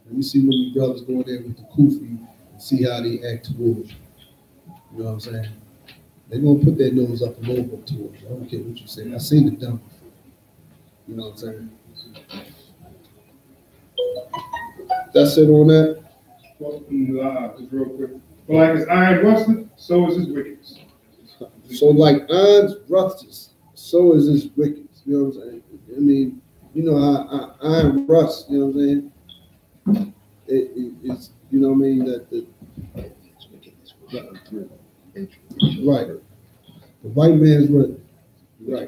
And you see when the brothers go in there with the kufi and see how they act towards you. You know what I'm saying? They're gonna put their nose up and over towards you. I don't care what you say. I've seen it done before. You know what I'm saying? That's it on that. Just real quick. But like as iron rusted, so is his wickedness. So like iron's rusted, so is his wickedness. You know what I'm saying? I mean, you know how iron rust. You know what I'm saying? It's, you know what I mean, that the right. The white man's right.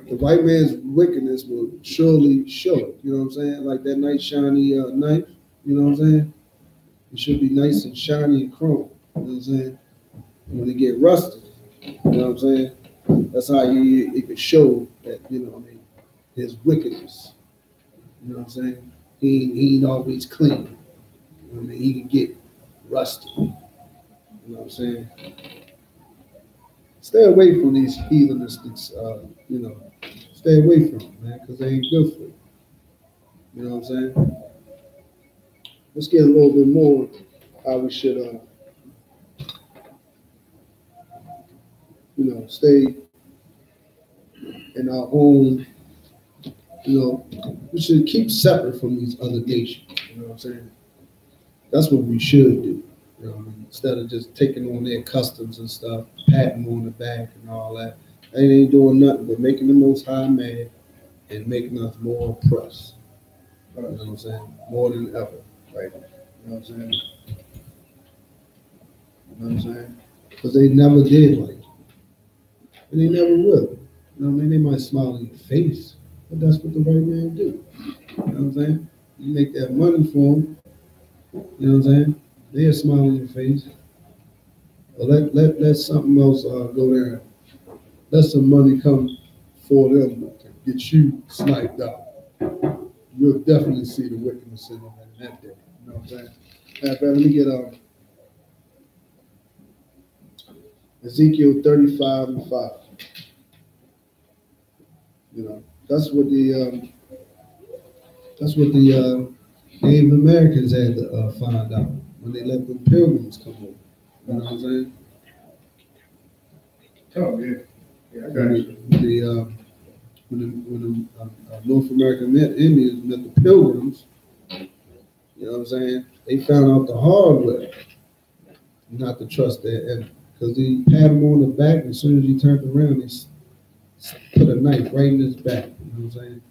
The white man's wickedness will surely show it. You know what I'm saying? Like that nice shiny knife. You know what I'm saying? It should be nice and shiny and chrome. You know what I'm saying? And when it get rusted, you know what I'm saying? That's how it could show that, you know what I mean, his wickedness. You know what I'm saying? He ain't always clean. You know what I mean? He can get rusty. You know what I'm saying? Stay away from these heathenists, you know, stay away from them, man, because they ain't good for you. You know what I'm saying? Let's get a little bit more how we should, you know, stay in our own, you know, we should keep separate from these other nations. You know what I'm saying? That's what we should do. You know what I mean? Instead of just taking on their customs and stuff, patting them on the back and all that. They ain't doing nothing but making the Most High mad and making us more oppressed. You know what I'm saying? More than ever. Right? You know what I'm saying? You know what I'm saying? Because they never did like it. And they never will. You know what I mean? They might smile in your face, but that's what the white man do. You know what I'm saying? You make that money for them. You know what I'm saying? They'll smile in your face. But let something else go there. Let some money come for them to get you sniped out. You'll definitely see the wickedness in them in that day. You know what I'm saying? Let me get Ezekiel 35:5. You know, that's what the Native Americans had to find out when they let the pilgrims come over. You know what I'm saying? Oh yeah, yeah, I got you. When the North American Indians met the pilgrims, you know what I'm saying? They found out the hard way not to trust their enemy, because they pat him on the back, and as soon as he turned around, they put a knife right in his back. You know what I'm saying?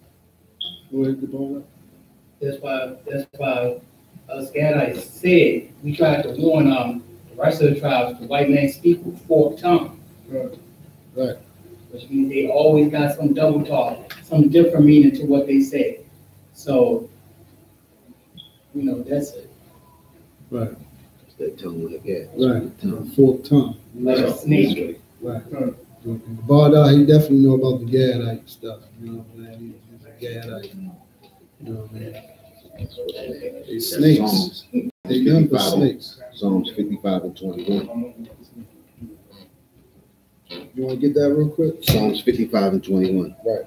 Go ahead, Debola. That's why us Gadites said we tried to warn the rest of the tribes, the white man speak with forked tongue. Right. Which means they always got some double talk, some different meaning to what they say. So, you know, that's it. Right. That tongue with a gas. Right. Forked tongue. Like a snake. Right. Barda, he definitely know about the Gadite stuff. You know what I'm saying? He's a Gadite. You know what I mean? They snakes. They done for snakes. Psalms 55:21. You want to get that real quick? Psalms 55:21. Right.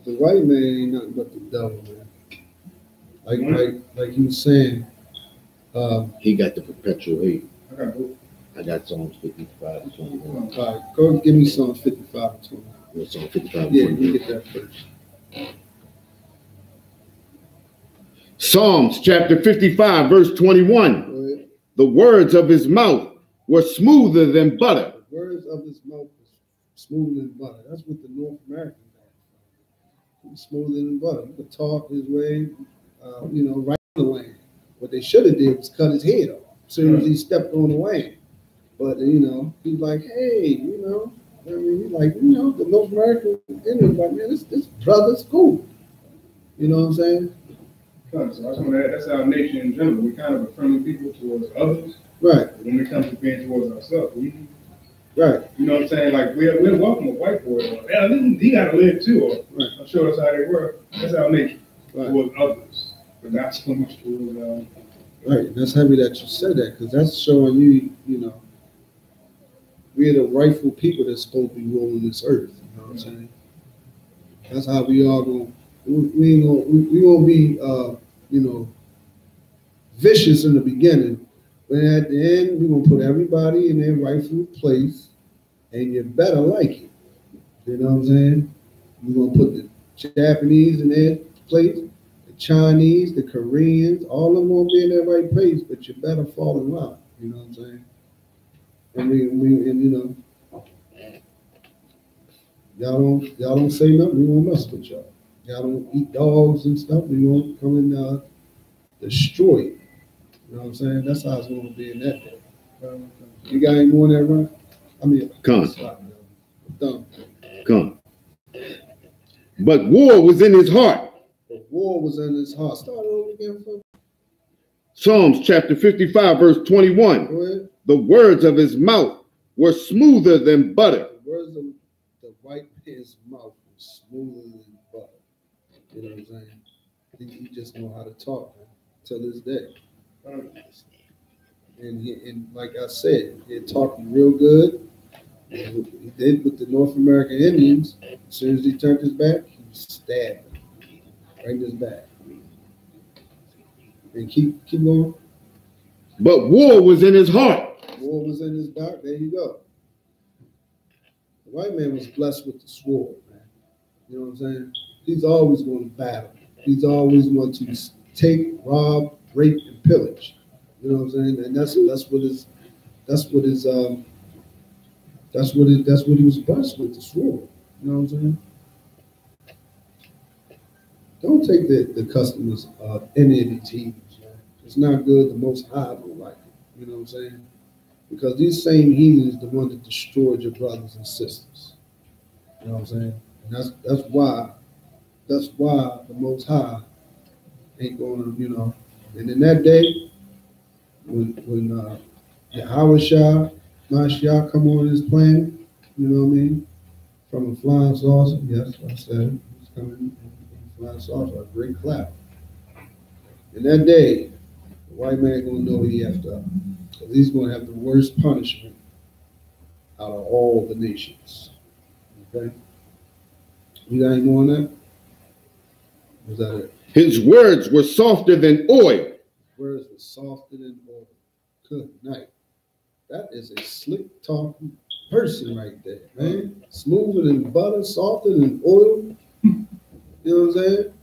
The white man ain't nothing but the devil, man. Like he was saying. He got the perpetual hate. I got both. I got Psalms 55:21. All right, go give me Psalms 55:21. Well, Psalm 55:21. Yeah, you get that first. Psalms chapter 55, verse 21. Go ahead. The words of his mouth were smoother than butter. The words of his mouth was smoother than butter. That's what the North Americans He's smoother than butter. He could talk his way, right on the land. What they should have did was cut his head off as soon as he stepped on the land. But he's like, hey, I mean, he's like, the North American Indians like, man, this brother's cool. You know what I'm saying? So that's our nation in general. We kind of are friendly people towards others. Right. But when it comes to being towards ourselves, right. You know what I'm saying? Like we're welcome a white boy. Yeah, he gotta live too. Or right. I'm sure that's how they were. That's our nation towards right. others, but not so much towards. Right. That's heavy that you said that, because that's showing you, we're the rightful people that's supposed to be ruling this earth. You know what I'm saying? That's how we are going. We gonna be, vicious in the beginning, but at the end, we're gonna put everybody in their rightful place, and you better like it. You know what I'm saying? We're gonna put the Japanese in their place, the Chinese, the Koreans, all of them gonna be in their right place, but you better fall in line. You know what I'm saying? And y'all don't say nothing, we won't mess with y'all. Y'all don't eat dogs and stuff, we won't come and destroy it. You know what I'm saying? That's how it's gonna be in that day. You got any more in that run? I mean, come. But war was in his heart. But war was in his heart. Start over again, folks. Psalms chapter 55, verse 21. Go ahead. The words of his mouth were smoother than butter. The words of the white man's mouth were smoother than butter. You know what I'm saying? He just know how to talk, man, till this day. And like I said, he talking real good. He did with the North American Indians. As soon as he turned his back, he stabbed him right in his back. And keep going. But war was in his heart. War was in his back. There you go. The white man was blessed with the sword, man. You know what I'm saying? He's always going to battle. He's always going to take, rob, rape, and pillage. You know what I'm saying? And that's what he was blessed with, the sword. You know what I'm saying? Don't take the customers any of these heathens, man. It's not good. The Most High don't like it. You know what I'm saying? Because these same heathens are the ones that destroyed your brothers and sisters. You know what I'm saying? And that's why the Most High ain't going to, And in that day, when Yahweh Mashiach come on this planet, you know what I mean? From a flying saucer, yes, I said it. He's coming from a flying saucer, a great cloud. In that day, the white man gonna know he effed up, because he's gonna have the worst punishment out of all the nations. Okay? You got any more on that? Was that it? His words were softer than oil. Words were softer than oil. Good night. That is a slick talking person right there, man. Smoother than butter, softer than oil. You know what I'm saying?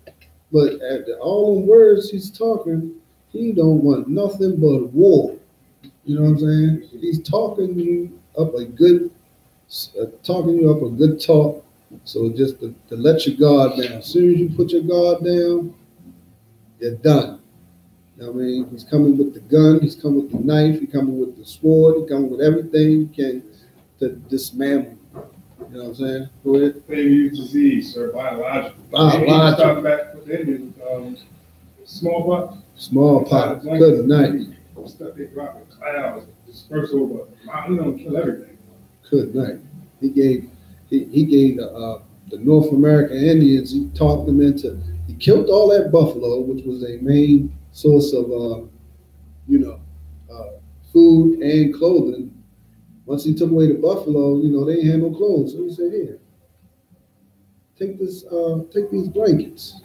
But after all the words he's talking, he don't want nothing but war. You know what I'm saying? He's talking you up a good talk. So just to let your guard down. As soon as you put your guard down, you're done. You know what I mean? He's coming with the gun, he's coming with the knife, he's coming with the sword, he's coming with everything he can to dismantle you. You know what I'm saying? Go ahead. Maybe disease or biological. Biological. Back with the Indians, smallpox. Smallpox. Good night. Stuff they drop in clouds, disperse over mountains, kill everything. Good night. He gave the North American Indians, he talked them into, he killed all that buffalo, which was a main source of, food and clothing. Once he took away the buffalo, they ain't had no clothes. So he said, here, take these blankets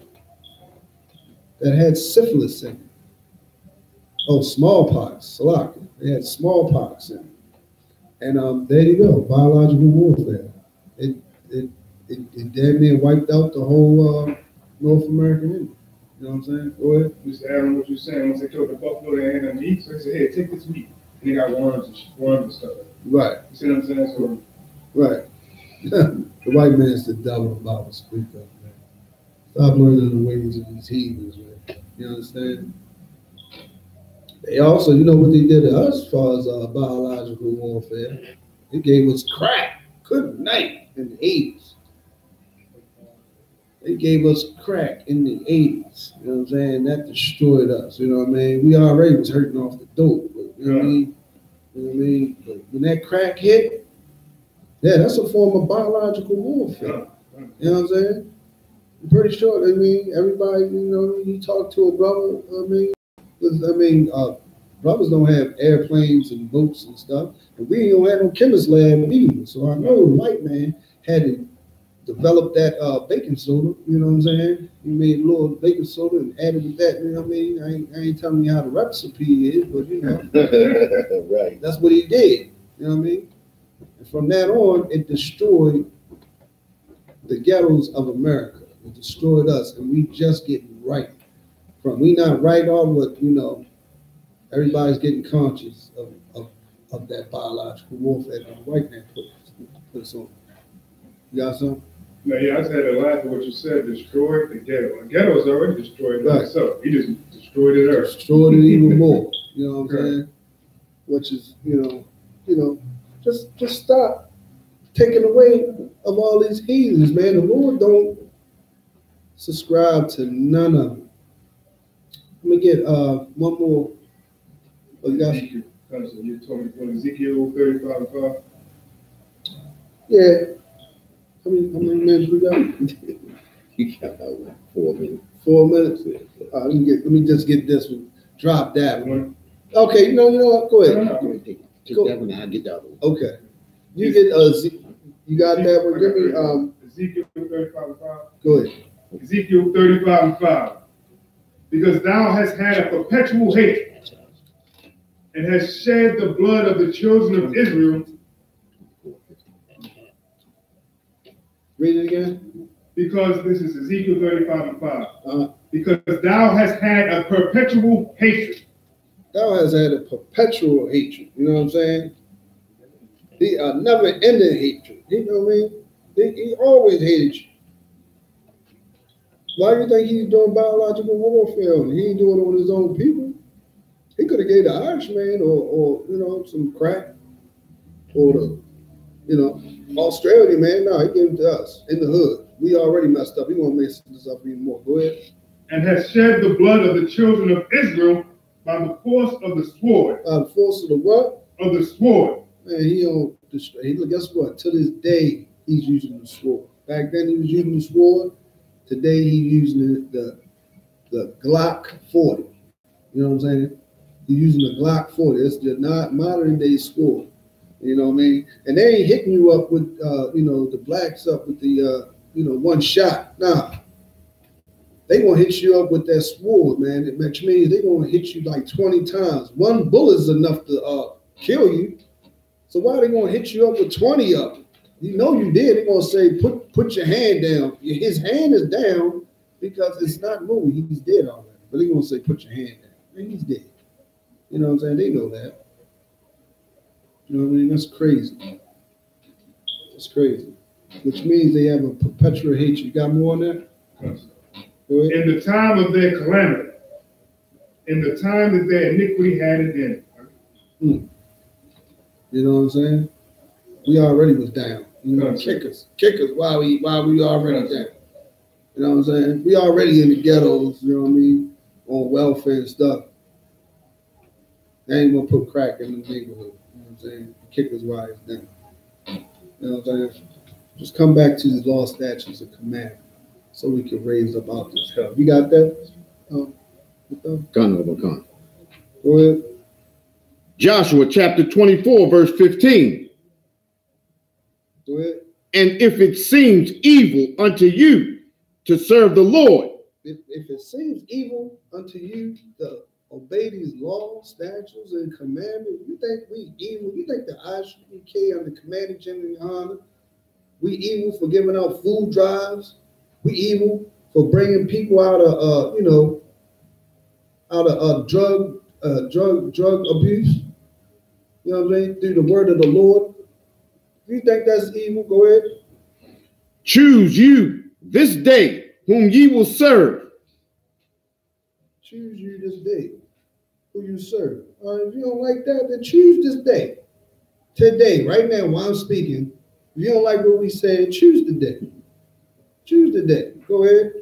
that had syphilis in it. Oh, smallpox, salaka. They had smallpox in it. And there you go, biological warfare. It damn near wiped out the whole North American Indian. You know what I'm saying? Go ahead. Just adding what you're saying. Once they killed the buffalo, they had no meat. So they said, hey, take this meat. And they got worms and stuff. Right. You see what I'm saying? So, right. The white man's the devil about to speak up, man. Stop learning the ways of these heathens, man. You understand? They also, you know what they did to us as far as biological warfare? They gave us crack. Good night in the 80s. They gave us crack in the 80s. You know what I'm saying? That destroyed us. You know what I mean? We already was hurting off the dope. But, you know what I mean? You know what I mean? But when that crack hit, yeah, that's a form of biological warfare. You know what I'm saying? I'm pretty sure. I mean, everybody, you know, you talk to a brother. Brothers don't have airplanes and boats and stuff, and we don't have no chemist lab either. So I know the white man had to develop that baking soda. You know what I'm saying? He made a little baking soda and added with that. You know what I mean? I ain't telling you how the recipe is, but you know, Right. That's what he did. You know what I mean? And from that on, it destroyed the ghettos of America. It destroyed us, and we just getting right. We not right on what, you know, everybody's getting conscious of that biological warfare that the white man put us on. You got something? No, yeah, I just had to laugh at what you said, destroyed the ghetto. The ghetto is already destroyed by itself. He just destroyed it earth. Destroyed it even more. You know what I'm saying? Which is, you know, just stop taking away of all these heathens, man. The Lord don't subscribe to none of them. Let me get one more. Oh, you got You told me from Ezekiel 35:5. Yeah. How many minutes we got? You got about 4 minutes. 4 minutes. Let me just get this one. Drop that one. Okay, you know what? Go ahead. Take that one, I'll get that one. Okay. You get you got that one. Give me Ezekiel 35:5. Go ahead. Ezekiel 35:5. Because thou hast had a perpetual hate and hast shed the blood of the children of Israel. Read it again. Because this is Ezekiel 35:5. Because thou hast had a perpetual hatred. Thou hast had a perpetual hatred. You know what I'm saying? The never-ending hatred. You know what I mean? He always hated you. Why do you think he's doing biological warfare? He ain't doing it on his own people. He could have gave the Irishman or you know, some crack, or the, you know, Australia, man. No, he gave it to us in the hood. We already messed up. He won't mess this up even more. Go ahead. And has shed the blood of the children of Israel by the force of the sword. By the force of the what? Of the sword. Man, he don't destroy. Guess what? To this day, he's using the sword. Back then, he was using the sword. Today, he's using the Glock 40. You know what I'm saying? He's using the Glock 40. It's the not modern day sword. You know what I mean? And they ain't hitting you up with, you know, the blacks up with the, you know, one shot. Nah. They gonna hit you up with that sword, man. Which means they gonna hit you like 20 times. One bullet is enough to kill you. So why are they gonna hit you up with 20 of them? You know you did. They're gonna say, put your hand down. His hand is down because it's not moving. He's dead already. But they're gonna say, put your hand down. And he's dead. You know what I'm saying? They know that. You know what I mean? That's crazy. That's crazy. Which means they have a perpetual hatred. You got more on that? In the time of their calamity, in the time that their iniquity had it in. You know what I'm saying? We already was down. You know, kick us while we already down. You know what I'm saying? We already in the ghettos, you know what I mean, on welfare and stuff. They ain't gonna put crack in the neighborhood. You know what I'm saying? Kick us while it's down. You know what I'm saying? Just come back to the law, statutes, and commandments so we can raise up out this hell. You got that? Con. Go ahead. Joshua chapter 24, verse 15. Go ahead. And if it seems evil unto you to serve the Lord. If it seems evil unto you to obey these laws, statutes, and commandments, you think we evil? You think the I.S.U.P.K under Commander GEN.YAHANNA, we evil for giving out food drives? We evil for bringing people out of, you know, out of drug abuse? You know what I'm saying? Through the word of the Lord. If you think that's evil, go ahead. Choose you this day whom ye will serve. Choose you this day who you serve. If you don't like that, then choose this day. Today, right now, while I'm speaking, if you don't like what we said, choose the day. Choose the day. Go ahead.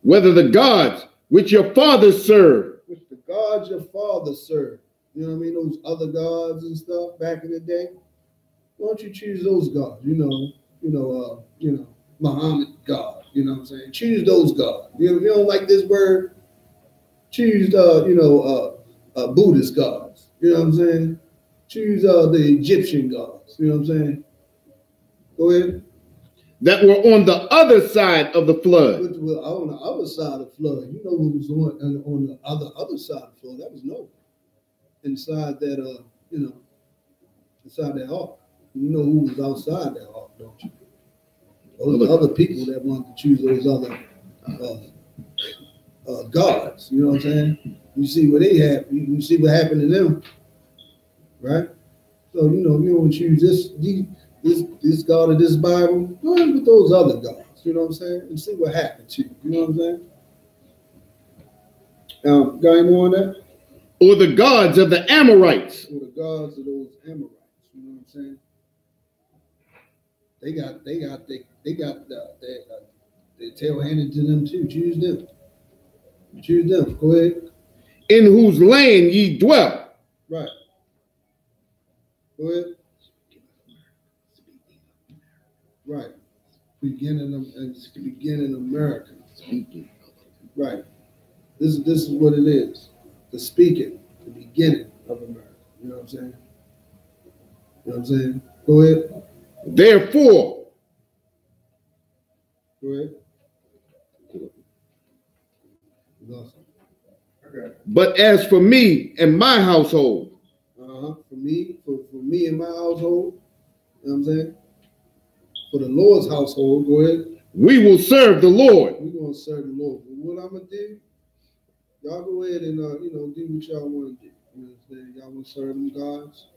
Whether the gods which your fathers served, Which the gods your fathers served. You know what I mean? Those other gods and stuff back in the day. Why don't you choose those gods? Muhammad God. You know what I'm saying? Choose those gods. If you don't like this word, choose Buddhist gods. You know what I'm saying? Choose the Egyptian gods. You know what I'm saying? Go ahead. that were on the other side of the flood. Which were on the other side of the flood. You know who was on the other side of the flood? That was Noah. Inside that inside that ark. You know who was outside that ark, don't you? Those other people that wanted to choose those other gods. You know what I'm saying? You see what they have. You see what happened to them, right? So if you don't choose this God of this Bible, go ahead with those other gods. You know what I'm saying? And see what happened to you. You know what I'm saying? Got any more on that? Or the gods of the Amorites. Or the gods of those Amorites. You know what I'm saying? They got their tail handed to them too. Choose them. Choose them. Go ahead. In whose land ye dwell. Right. Go ahead. Right. Beginning America. Right. This is what it is. The speaking, the beginning of America. You know what I'm saying? You know what I'm saying? Go ahead. Therefore. Go ahead. Okay. But as for me and my household. For me and my household. You know what I'm saying? For the Lord's household, go ahead. We will serve the Lord. We're going to serve the Lord. But what I'm going to do, y'all go ahead and, do what y'all want to do. You know what I'm saying? Y'all want to serve them gods.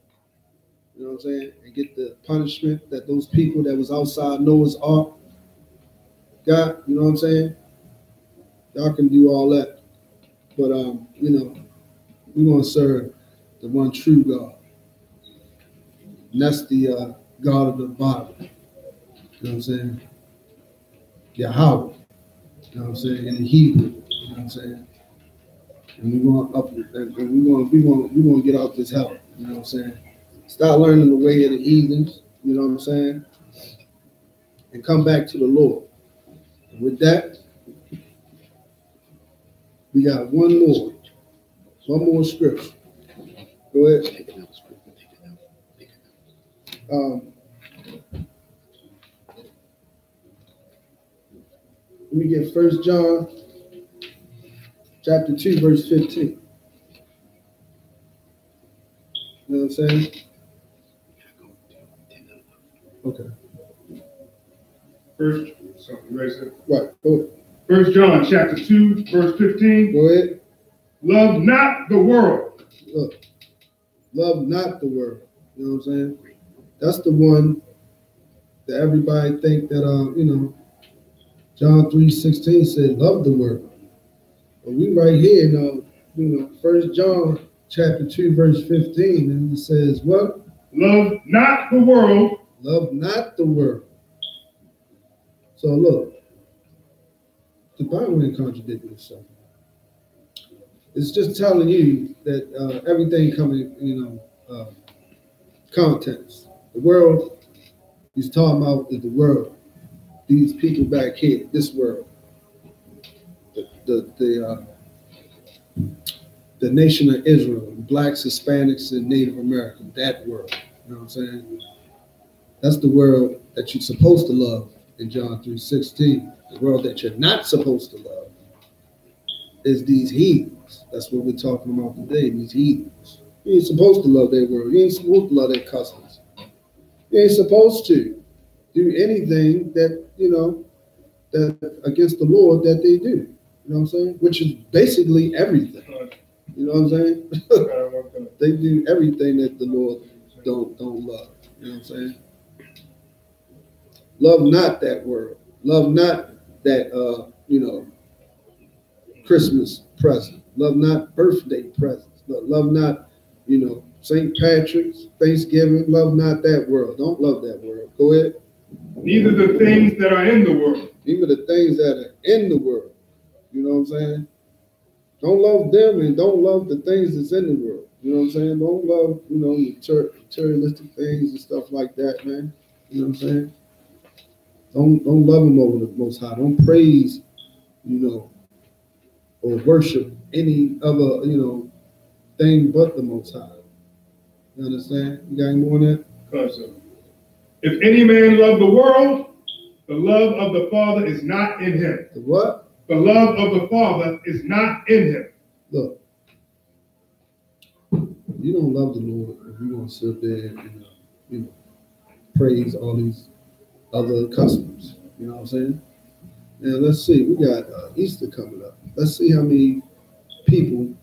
You know what I'm saying? And get the punishment that those people that was outside Noah's Ark got. You know what I'm saying? Y'all can do all that. But, we're going to serve the one true God. And that's the God of the Bible. You know what I'm saying? Yahweh. You know what I'm saying? In Hebrew. You know what I'm saying? And we're going up and we're going to get out this hell. You know what I'm saying? Start learning the way of the heathens. You know what I'm saying? And come back to the Lord. And with that, we got one more scripture. Go ahead. We get 1 John chapter 2, verse 15. You know what I'm saying? Okay. Right. Go ahead. 1 John chapter 2, verse 15. Go ahead. Love not the world. Look. Love not the world. You know what I'm saying? That's the one that everybody think that John 3:16 said, love the world. But we right here now, 1 John chapter 2, verse 15, and it says what? Love not the world. Love not the world. So look, the Bible ain't contradicting itself. It's just telling you that everything coming, contents. The world he's talking about is the world. These people back here, this world. The nation of Israel, blacks, Hispanics, and Native American, that world. You know what I'm saying? That's the world that you're supposed to love in John 3:16. The world that you're not supposed to love is these heathens. That's what we're talking about today, these heathens. You ain't supposed to love their world. You ain't supposed to love their customs. You ain't supposed to do anything that, that against the Lord that they do. You know what I'm saying? Which is basically everything. You know what I'm saying? They do everything that the Lord don't love. You know what I'm saying? Love not that world. Love not that you know, Christmas present. Love not birthday presents. Love not, you know, St. Patrick's, Thanksgiving. Love not that world. Don't love that world. Go ahead. Neither the things that are in the world. Even the things that are in the world. You know what I'm saying? Don't love them and don't love the things that's in the world. You know what I'm saying? Don't love, you know, materialistic things and stuff like that, man. You know what I'm saying? Don't love them over the Most High. Don't praise, you know, or worship any other, you know, thing but the Most High. You understand? You got any more on that? Because if any man love the world, the love of the Father is not in him. The what? The love of the Father is not in him. Look, you don't love the Lord if you're going to sit there and, you know, praise all these other customs. You know what I'm saying? Now, let's see. We got Easter coming up. Let's see how many people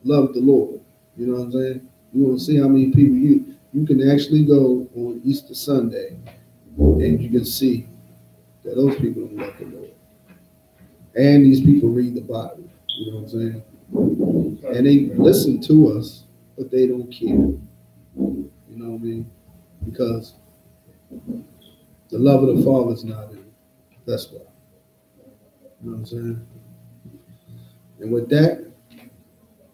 love the Lord. You know what I'm saying? You want to see how many people you can actually go on Easter Sunday and you can see that those people don't love the Lord. And these people read the Bible. You know what I'm saying? And they listen to us, but they don't care. You know what I mean? Because the love of the Father is not in it. That's why. You know what I'm saying? And with that,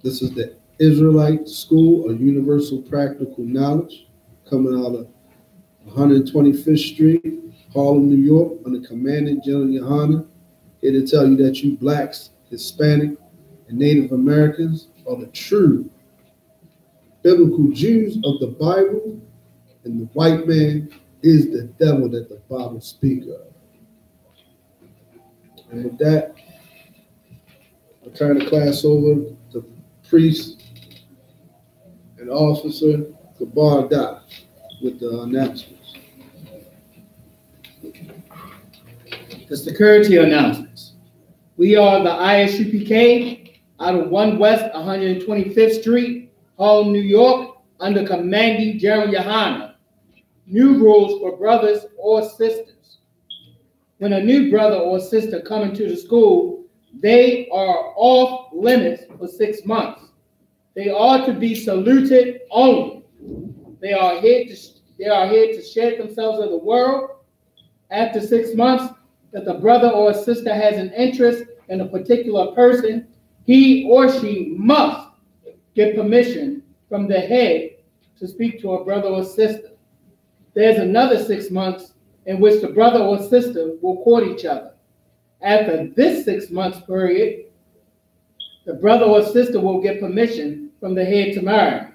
this is the Israelite School of Universal Practical Knowledge coming out of 125th Street, Harlem, New York, under Commandant Gen.YAHANNA. Here to tell you that you blacks, Hispanic, and Native Americans are the true biblical Jews of the Bible, and the white man is the devil that the Bible speaks of. And with that, I turn the class over to priest and officer Kabar Da with the announcements. The security announcements. We are the ISUPK out of 1 West 125th Street, Harlem, New York, under Commanding Gen.YAHANNA. New rules for brothers or sisters. When a new brother or sister come into the school, they are off limits for 6 months. They are to be saluted only. They are here to shed themselves of the world. After 6 months, that the brother or sister has an interest in a particular person, he or she must get permission from the head to speak to a brother or sister. There's another 6 months in which the brother or sister will court each other. After this 6 months period, the brother or sister will get permission from the head to marry.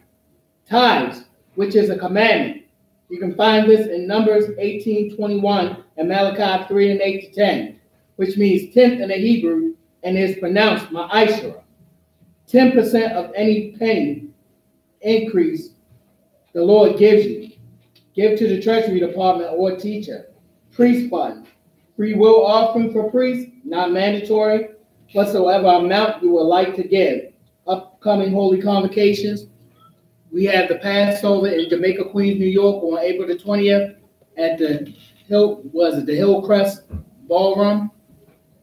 Tithes, which is a commandment. You can find this in Numbers 18:21 and Malachi 3 and 8 to 10, which means 10th in the Hebrew and is pronounced ma'ashra. 10% of any penny increase the Lord gives you. Give to the Treasury Department or teacher. Priest fund. Free will offering for priests, not mandatory. Whatsoever amount you would like to give. Upcoming holy convocations. We have the Passover in Jamaica, Queens, New York on April the 20th at the Hillcrest Ballroom.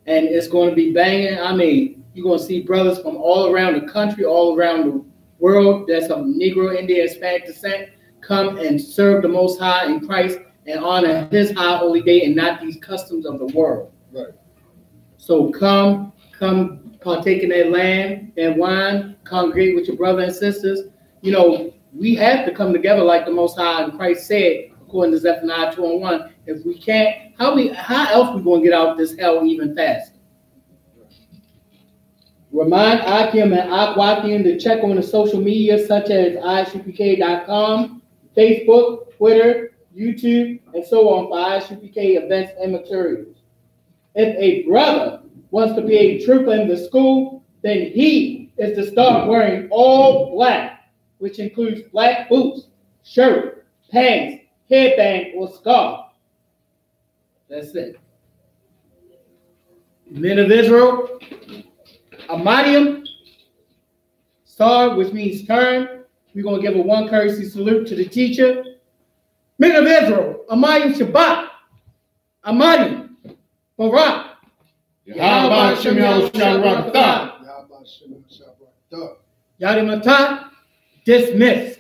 And it's going to be banging. I mean, you're going to see brothers from all around the country, all around the world that's of Negro, Indian, Hispanic descent come and serve the Most High in Christ and honor his high holy day and not these customs of the world. Right. So come partake in that lamb and wine, congregate with your brothers and sisters. You know, we have to come together like the Most High and Christ said, according to Zephaniah 2:1. If we can't, how else we going to get out of this hell even faster? Remind Akim and Akwathian to check on the social media such as ISUPK.com, Facebook, Twitter, YouTube, and so on for ISUPK events and materials. If a brother wants to be a trooper in the school, then he is to start wearing all black, which includes black boots, shirt, pants, headband, or scarf. That's it. Men of Israel, Amadium, star, which means turn. We're going to give a one courtesy salute to the teacher. Men of Israel, Amadium Shabbat, Amadium, Barak, Yahweh Shem Yahushua Barakatah. Yahweh Shem Yahushua Barakatah. Yadimata, dismissed.